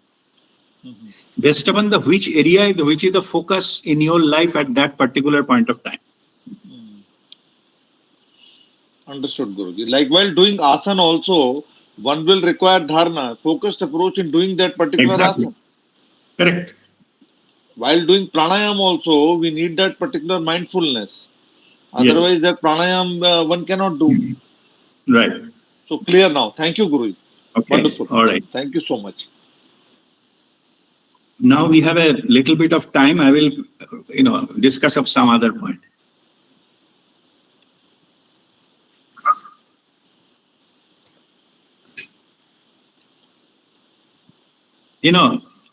Based upon the which area, which is the focus in your life at that particular point of time. Understood, Guruji. Like while doing asana also, one will require dharana, focused approach in doing that particular Exactly. asana. Correct. While doing pranayama also, we need that particular mindfulness. Yes. Otherwise, that pranayama one cannot do. Right. So clear now. Thank you, Guruji. Okay. Wonderful. All right. Thank you so much. Now we have a little bit of time. I will, discuss of some other point.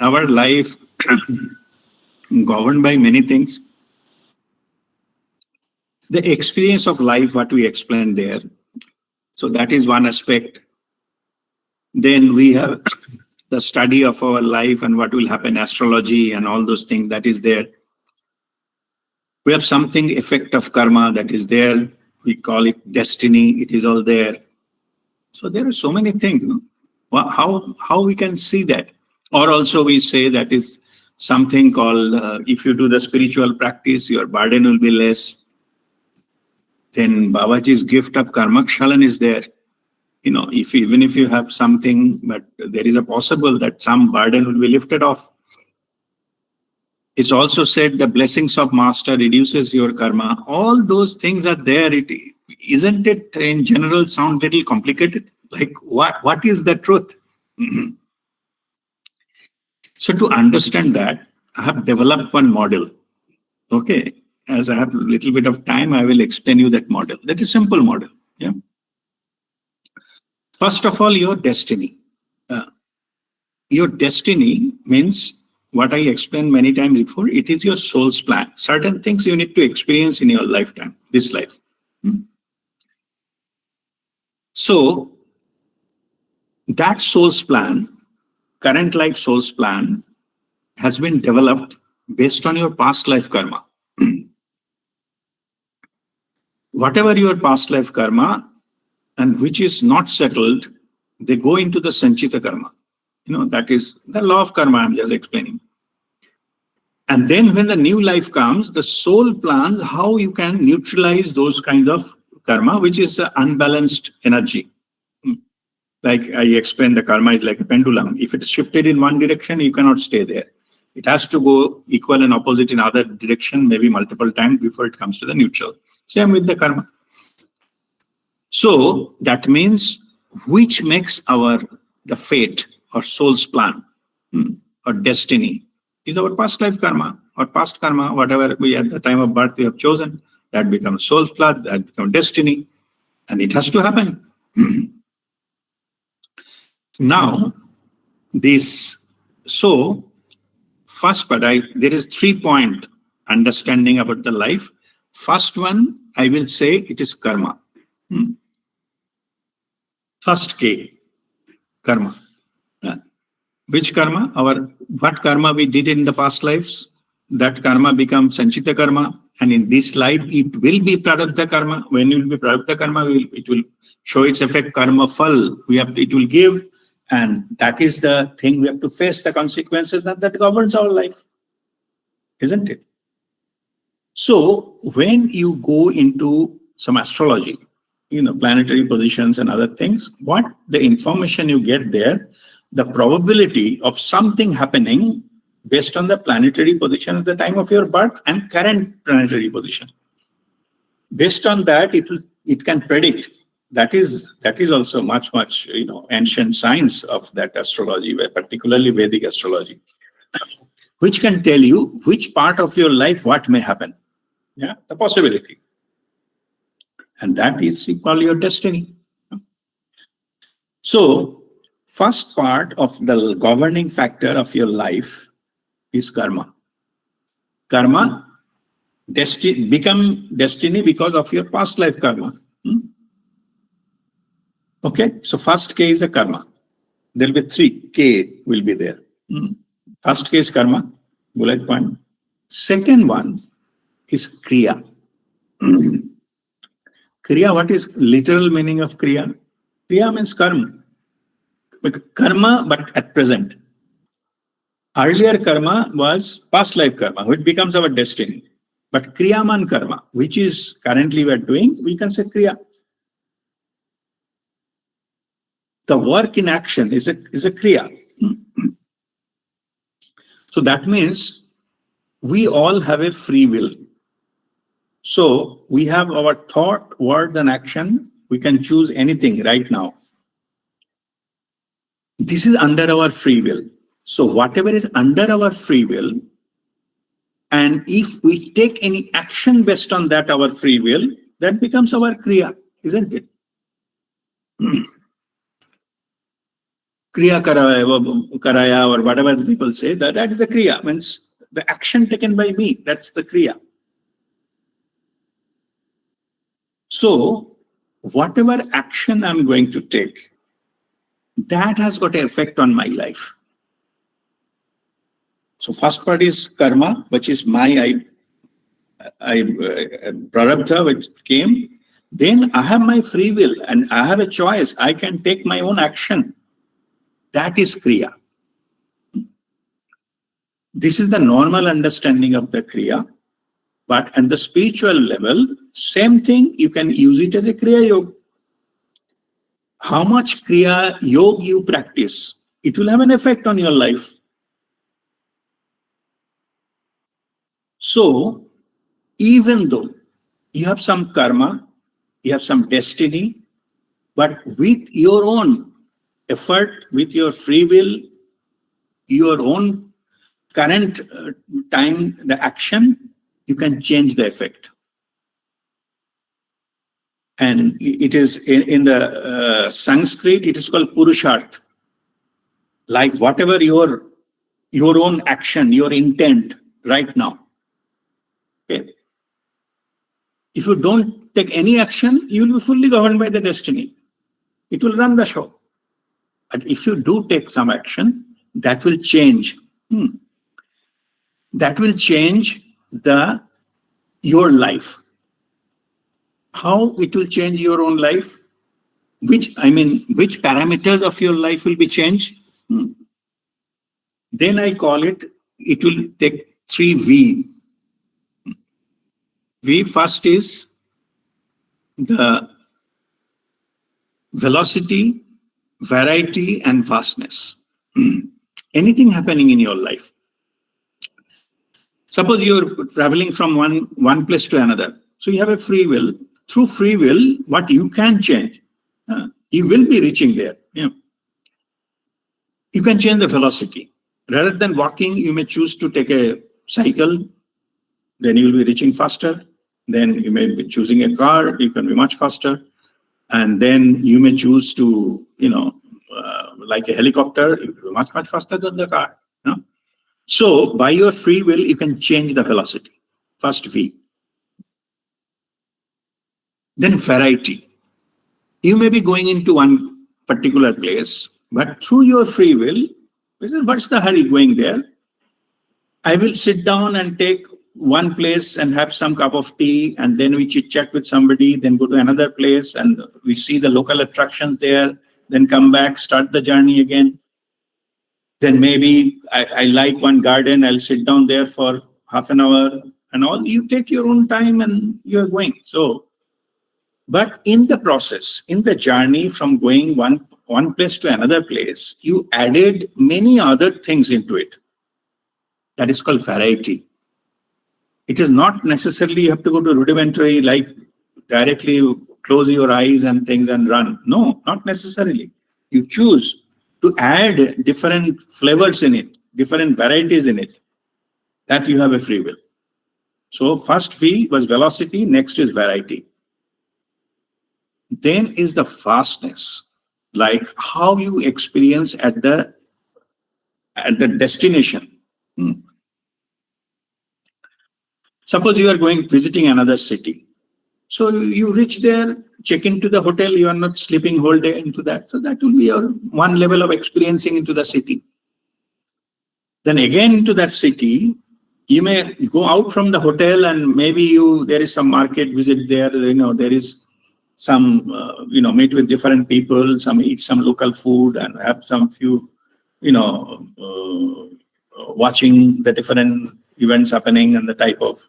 Our life governed by many things. The experience of life, what we explained there. So that is one aspect. Then we have the study of our life and what will happen, astrology and all those things that is there. We have something effect of karma that is there. We call it destiny. It is all there. So there are so many things. How we can see that? Or also we say that is something called, if you do the spiritual practice, your burden will be less. Then Babaji's gift of karmakshalan is there. Even if you have something, but there is a possible that some burden will be lifted off. It's also said the blessings of master reduces your karma. All those things are there. Isn't it in general sound little complicated? Like what is the truth? So to understand that, I have developed one model. Okay. As I have a little bit of time, I will explain you that model. That is a simple model. Yeah. First of all, your destiny. Your destiny means what I explained many times before. It is your soul's plan. Certain things you need to experience in your lifetime, this life. So that soul's plan, current life soul's plan, has been developed based on your past life karma. Whatever your past life karma and which is not settled, they go into the sanchita karma. That is the law of karma I'm just explaining. And then when the new life comes, the soul plans how you can neutralize those kind of karma, which is unbalanced energy. Like I explained, the karma is like a pendulum. If it is shifted in one direction, you cannot stay there. It has to go equal and opposite in other direction, maybe multiple times before it comes to the neutral. Same with the karma. So that means which makes the fate or soul's plan or destiny is our past life karma or past karma, whatever we at the time of birth we have chosen, that becomes soul's plan, that becomes destiny, and it has to happen. Now, first part, there is 3-point understanding about the life. First one, I will say it is karma. First K, karma. Which karma? What karma we did in the past lives, that karma becomes sanchita karma, and in this life it will be prarabdha karma. When it will be prarabdha karma, it will show its effect, karma phal. It will give, and that is the thing we have to face the consequences that governs our life, isn't it? So when you go into some astrology, planetary positions and other things, what the information you get there, the probability of something happening based on the planetary position at the time of your birth and current planetary position. Based on that, it can predict. That is also much ancient science of that astrology, particularly Vedic astrology, which can tell you which part of your life what may happen. Yeah, the possibility. And that is you call your destiny. So, first part of the governing factor of your life is karma. Karma become destiny because of your past life karma. Okay, so first K is a karma. There will be 3 K will be there. First K is karma, bullet point. Second one is kriya. Kriya, what is literal meaning of kriya? Kriya means karma. Karma, but at present. Earlier karma was past life karma, which becomes our destiny. But kriyaman karma, which is currently we are doing, we can say kriya. the work in action is a kriya. So that means we all have a free will. So we have our thought, word, and action. We can choose anything right now. This is under our free will. So whatever is under our free will, and if we take any action based on that, our free will, that becomes our kriya, isn't it? Kriya karaya, or whatever the people say, that is the kriya, means the action taken by me, that's the kriya. So whatever action I'm going to take, that has got an effect on my life. So first part is karma, which is my prarabdha, which came. Then I have my free will and I have a choice. I can take my own action. That is kriya. This is the normal understanding of the kriya. But at the spiritual level, same thing, you can use it as a kriya yoga. How much kriya yoga you practice, it will have an effect on your life. So, even though you have some karma, you have some destiny, but with your own effort, with your free will, your own current time, the action, you can change the effect. And it is in the Sanskrit, it is called purusharth. Like whatever your own action, your intent right now. Okay. If you don't take any action, you will be fully governed by the destiny. It will run the show. But if you do take some action, that will change. That will change your life. How it will change your own life? Which parameters of your life will be changed? Then I call it will take 3 V. V first is the velocity, variety, and vastness. Anything happening in your life. Suppose you're traveling from one place to another. So you have a free will. Through free will, what you can change, you will be reaching there. You can change the velocity. Rather than walking, you may choose to take a cycle. Then you will be reaching faster. Then you may be choosing a car. You can be much faster. And then you may choose to, like a helicopter, you will be much, much faster than the car. So by your free will, you can change the velocity. First V. Then variety. You may be going into one particular place, but through your free will, what's the hurry going there? I will sit down and take one place and have some cup of tea, and then we chit chat with somebody, then go to another place and we see the local attractions there, then come back, start the journey again. Then maybe I like one garden, I'll sit down there for half an hour and all. You take your own time and you're going. So, but in the process, in the journey from going one place to another place, you added many other things into it. That is called variety. It is not necessarily you have to go to rudimentary, like directly close your eyes and things and run. No, not necessarily. You choose to add different flavors in it, different varieties in it, that you have a free will. So first V was velocity, next is variety. Then is the fastness, like how you experience at the destination. Suppose you are visiting another city. So you reach there, check into the hotel, you are not sleeping whole day into that. So that will be your one level of experiencing into the city. Then again into that city, you may go out from the hotel and maybe there is some market visit there, there is some, meet with different people, eat some local food and have some few, watching the different events happening and the type of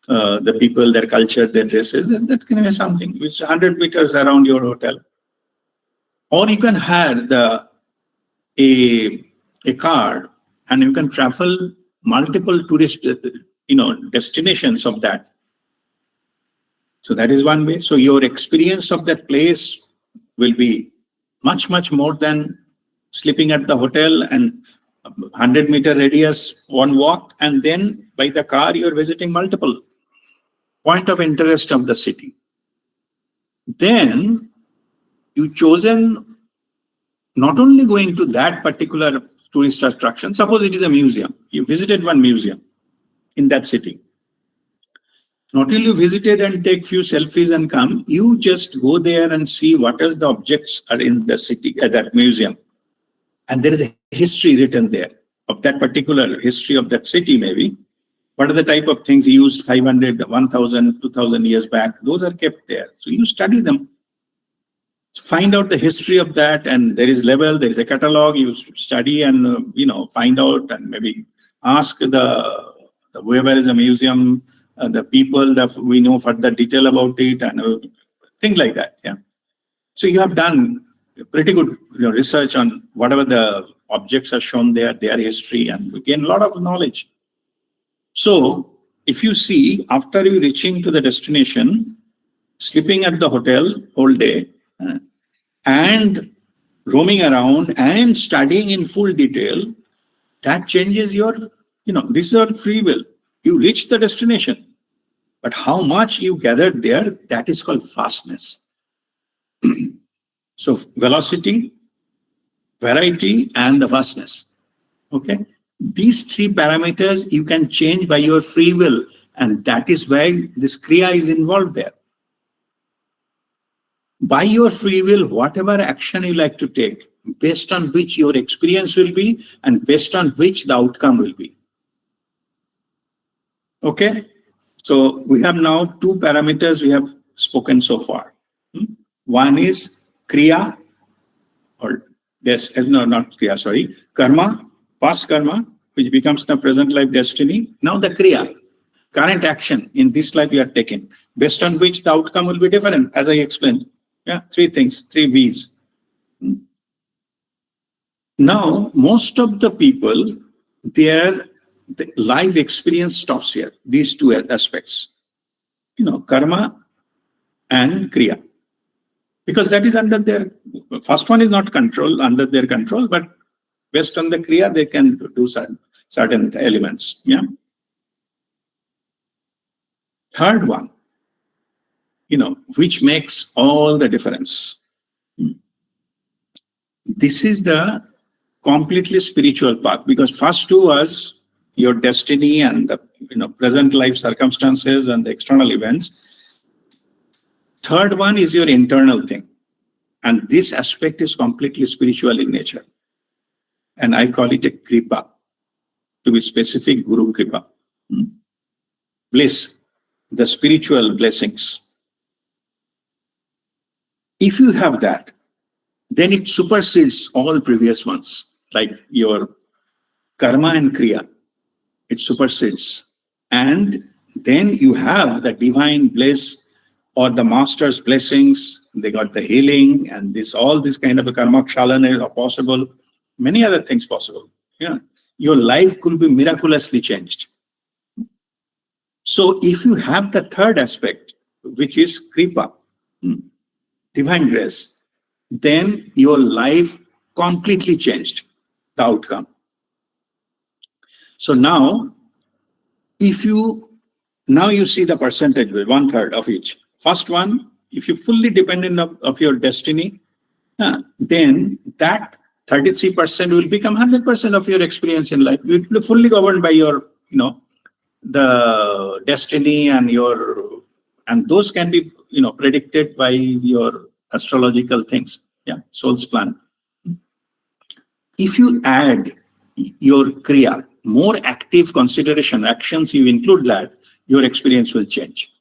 the people, their culture, their dresses, and that can be something which 100 meters around your hotel. Or you can have a card and you can travel multiple tourist destinations of that. So that is one way. So your experience of that place will be much, much more than sleeping at the hotel and 100-meter radius, one walk, and then by the car you're visiting multiple point of interest of the city. Then you chosen not only going to that particular tourist attraction, suppose it is a museum, you visited one museum in that city. Not only you visited and take few selfies and come, you just go there and see what else the objects are in the city, that museum. And there is a history written there of that particular history of that city maybe. What are the type of things used 500, 1000, 2000 years back? Those are kept there. So you study them. Find out the history of that, and there is a catalog, you study and find out and maybe ask the whoever is a museum, the people that we know further detail about it and things like that. Yeah. So you have done pretty good research on whatever the objects are shown there, their history, and you gain a lot of knowledge. So if you see, after you reaching to the destination, sleeping at the hotel whole day, and roaming around and studying in full detail, that changes your, this is your free will. You reach the destination, but how much you gathered there, that is called vastness. So velocity, variety, and the vastness. Okay? These three parameters you can change by your free will, and that is why this kriya is involved there. By your free will, whatever action you like to take, based on which your experience will be and based on which the outcome will be. Okay? So we have now two parameters we have spoken so far. One is kriya, or yes, no, not kriya, sorry, karma, past karma, which becomes the present life destiny. Now the kriya, current action in this life you are taking, based on which the outcome will be different, as I explained. Yeah, three things, three V's. Now, most of the people, their life experience stops here, these two aspects, karma and kriya. Because that is under their, first one is not under their control, but based on the kriya, they can do certain elements. Yeah. Third one, which makes all the difference. This is the completely spiritual path, because first two was your destiny and the present life circumstances and the external events. Third one is your internal thing, and this aspect is completely spiritual in nature, and I call it a kripa, to be specific, guru kripa. Bliss, the spiritual blessings. If you have that, then it supersedes all previous ones, like your karma and kriya. It supersedes. And then you have the divine bliss or the master's blessings. They got the healing and all this kind of a karma kshalana are possible. Many other things possible. Yeah. Your life could be miraculously changed. So if you have the third aspect, which is kripa, divine grace, then your life completely changed, the outcome. So now, you see the percentage, 1/3 of each. First one, if you're fully dependent of your destiny, then that 33% will become 100% of your experience in life. You will be fully governed by your, the destiny and those can be, predicted by your astrological things. Yeah, soul's plan. If you add your kriya, more active consideration, actions, you include that, your experience will change.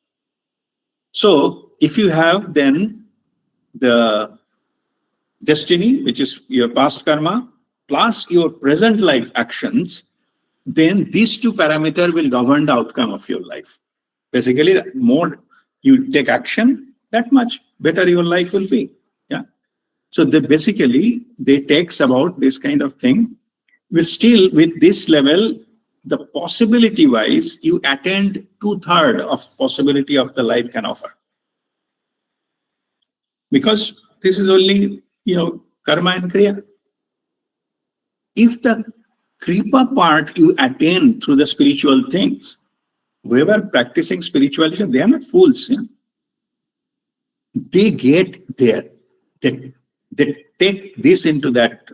So if you have then the destiny, which is your past karma, plus your present life actions, then these two parameters will govern the outcome of your life. Basically, the more you take action, that much better your life will be. Yeah. So they takes about this kind of thing. Will still with this level, the possibility wise, you attend 2/3 of possibility of the life can offer. Because this is only, karma and kriya. If the kripa part you attain through the spiritual things, whoever practicing spirituality, they are not fools. Yeah? They get there. They take this into that,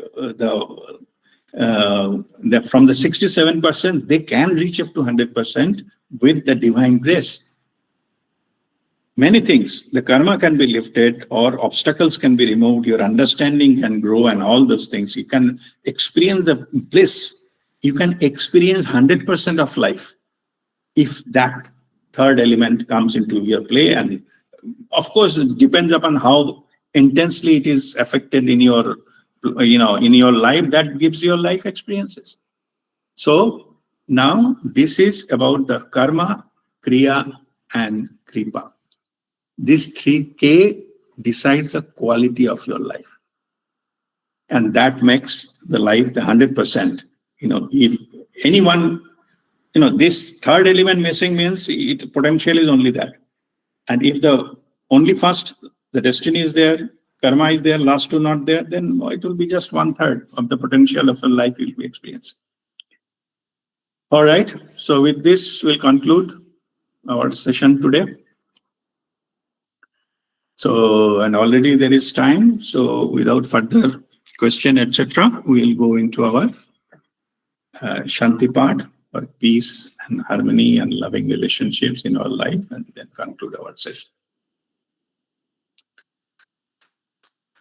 that from the 67%, they can reach up to 100% with the divine grace. Many things, the karma can be lifted or obstacles can be removed, your understanding can grow and all those things. You can experience the bliss. You can experience 100% of life if that third element comes into your play. And of course, it depends upon how intensely it is affected in your, in your life, that gives your life experiences. So now this is about the karma, kriya, and kripa. These 3K decides the quality of your life. And that makes the life the 100%. If anyone, this third element missing means it potential is only that. And if the only first, the destiny is there, karma is there, last two not there, then it will be just 1/3 of the potential of a life will be experienced. All right. So with this, we'll conclude our session today. So, and already there is time. So without further question, etc., we'll go into our Shanti part for peace and harmony and loving relationships in our life, and then conclude our session.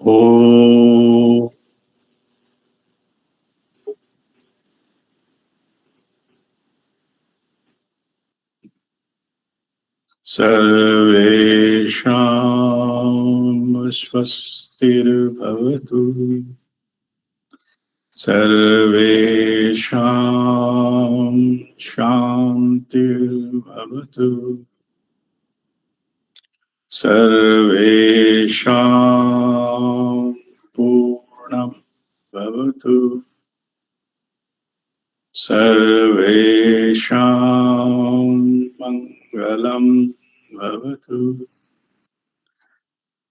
Oh. Sarvesham Swastirbhavatu Sarvesham Shantirbhavatu Sarvesham Purnam Bhavatu Sarvesham Mangalam Bhavatu.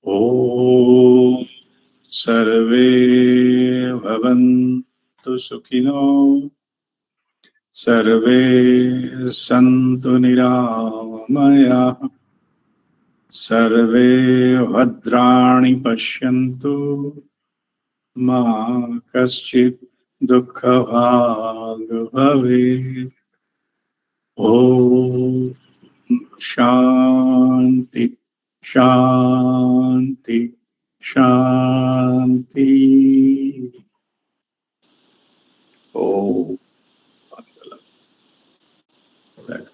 Om Sarve Bhavantu Sukhino Sarve Santu Niramaya Sarve Bhadrani Pashyantu Ma Kaschit Dukkha Bhag Bhave. Om Shanti Shanti Shanti. Oh, that